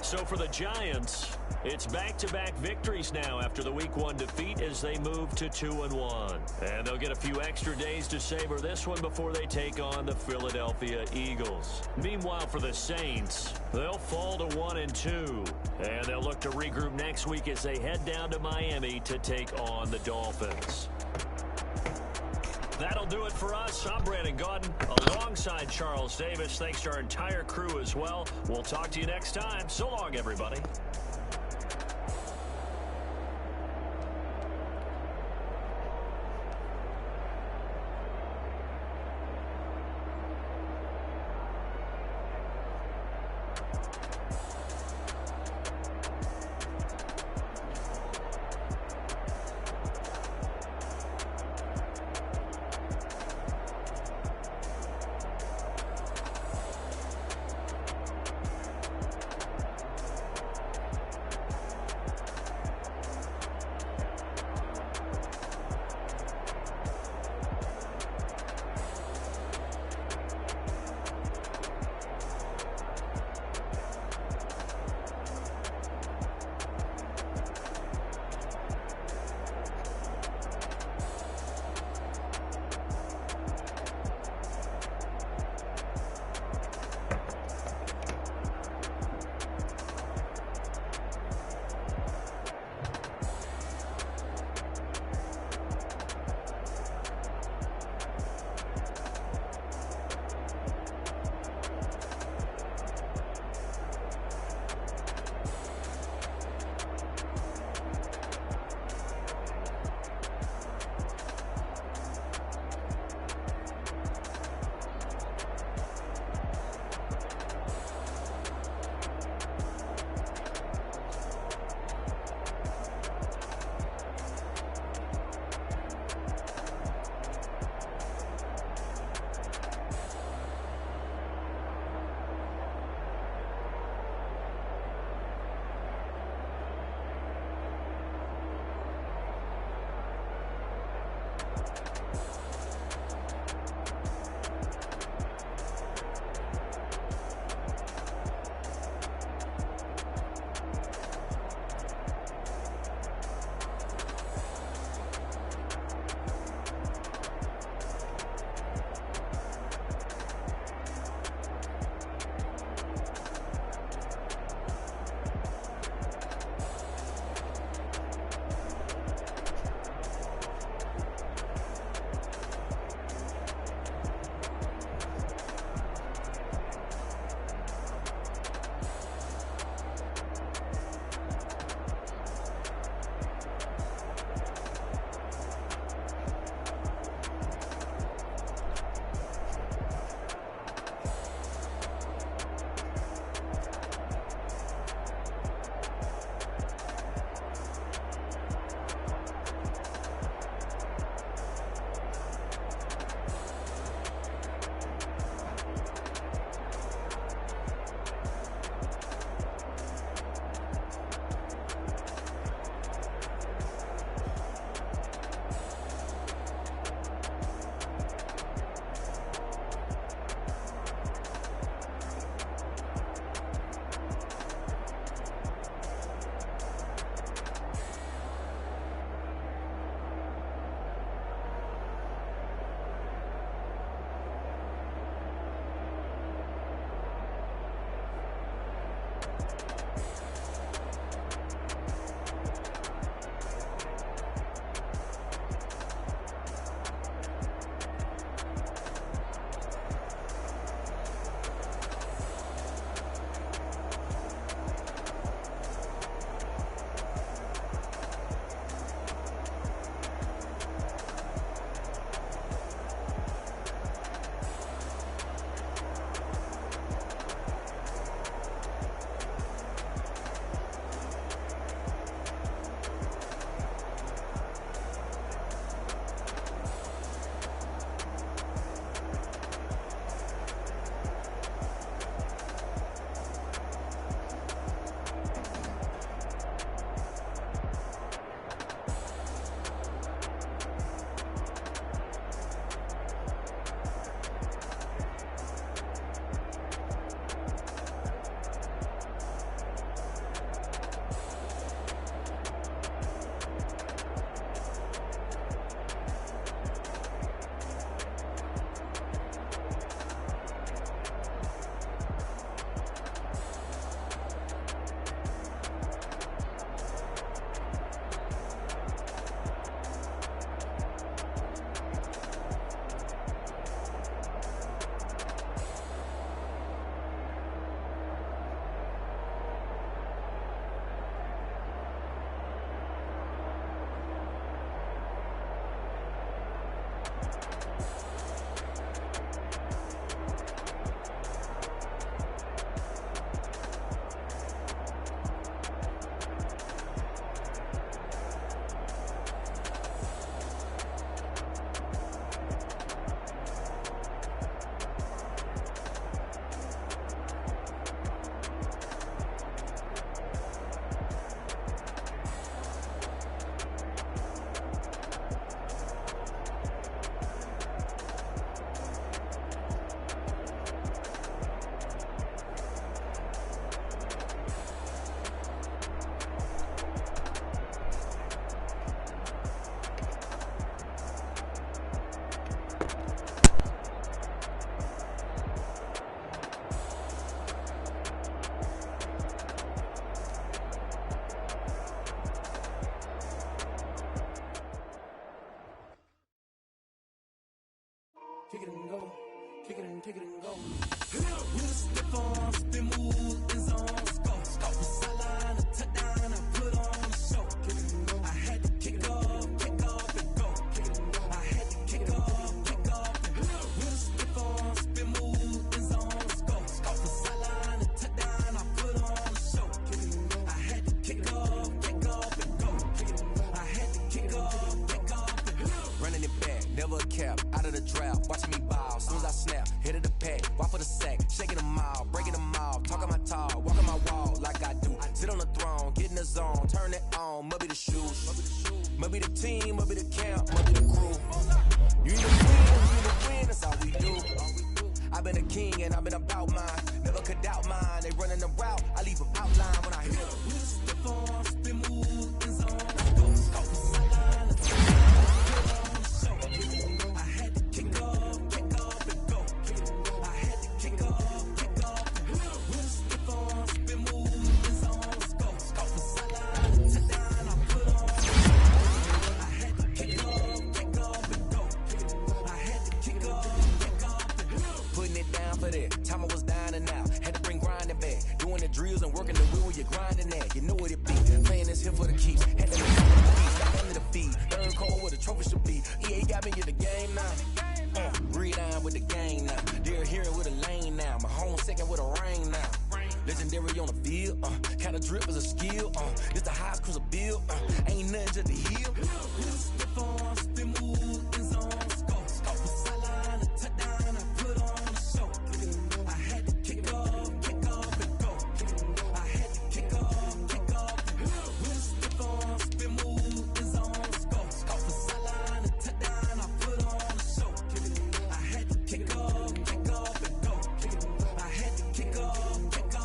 So for the Giants, it's back-to-back victories now after the Week 1 defeat as they move to 2-1. And they'll get a few extra days to savor this one before they take on the Philadelphia Eagles. Meanwhile, for the Saints, they'll fall to 1-2. And they'll look to regroup next week as they head down to Miami to take on the Dolphins. That'll do it for us. I'm Brandon Gaudin alongside Charles Davis. Thanks to our entire crew as well. We'll talk to you next time. So long, everybody. kick it and go. Kick it and go. With a stiff arm, spin move, in zone, go. The sideline, a touchdown, I put on the show. I had to kick off and go. I had to kick off and go. With a stiff arm, spin move, in zone, go. The sideline, a touchdown, I put on the show. I had to kick off and go. I had to kick off and go. Running it back, never a cap, out of the draft, watching me ball, soon as I snap, hit of the pack, walk for the sack, shaking them all, breaking them off, talking my talk, walking my wall like I do, sit on the throne, get in the zone, turn it on, must be the shoes, must be the team, must be the camp, must be the crew, you either win, that's all we do, I've been a king and I've been about mine, never could doubt mine, they running the route, I leave them outline when I hit them. Stiff on, spin move, in zone, time I was down and out, had to bring grinding back, doing the drills and working the wheel where you're grinding at, you know what it be, playing this here for the keeps, had to make it for the beats, got under the feed, third cold where the trophy should be, EA got me in the game now, breathe on with the game now, they're hearing with a lane now, my home second with a rain now, legendary on the field, kind of drip is a skill, it's the highest cruiser bill, ain't nothing just the heel, stiff on, spin move, in zone, go, the sideline, a touchdown, I put on the show. I had to kick off and go. I had to kick off. With a stiff on, spin move, in zone, go, the sideline, a touchdown, I put on the show. I had to kick off and go. I had to kick off and go.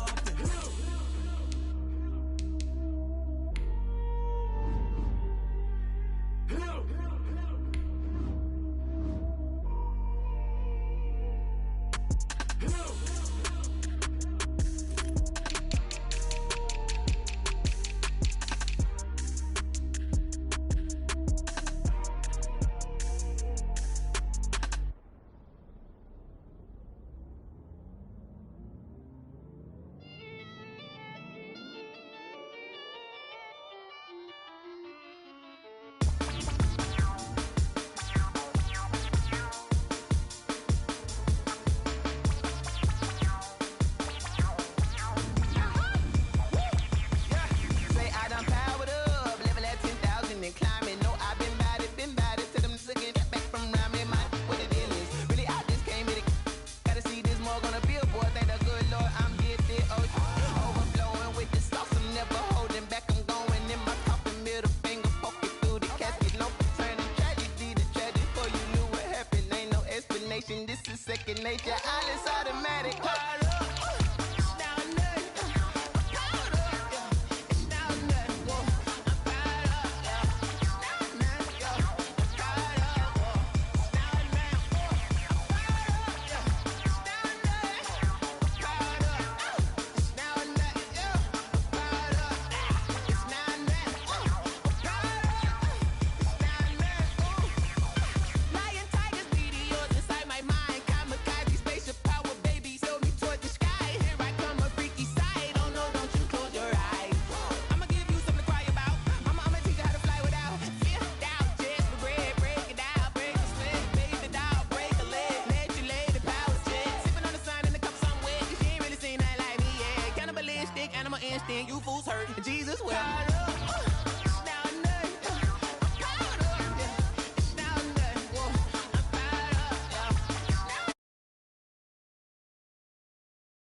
This is second nature, all is automatic. Animal instinct, you fools hurt. Jesus, well.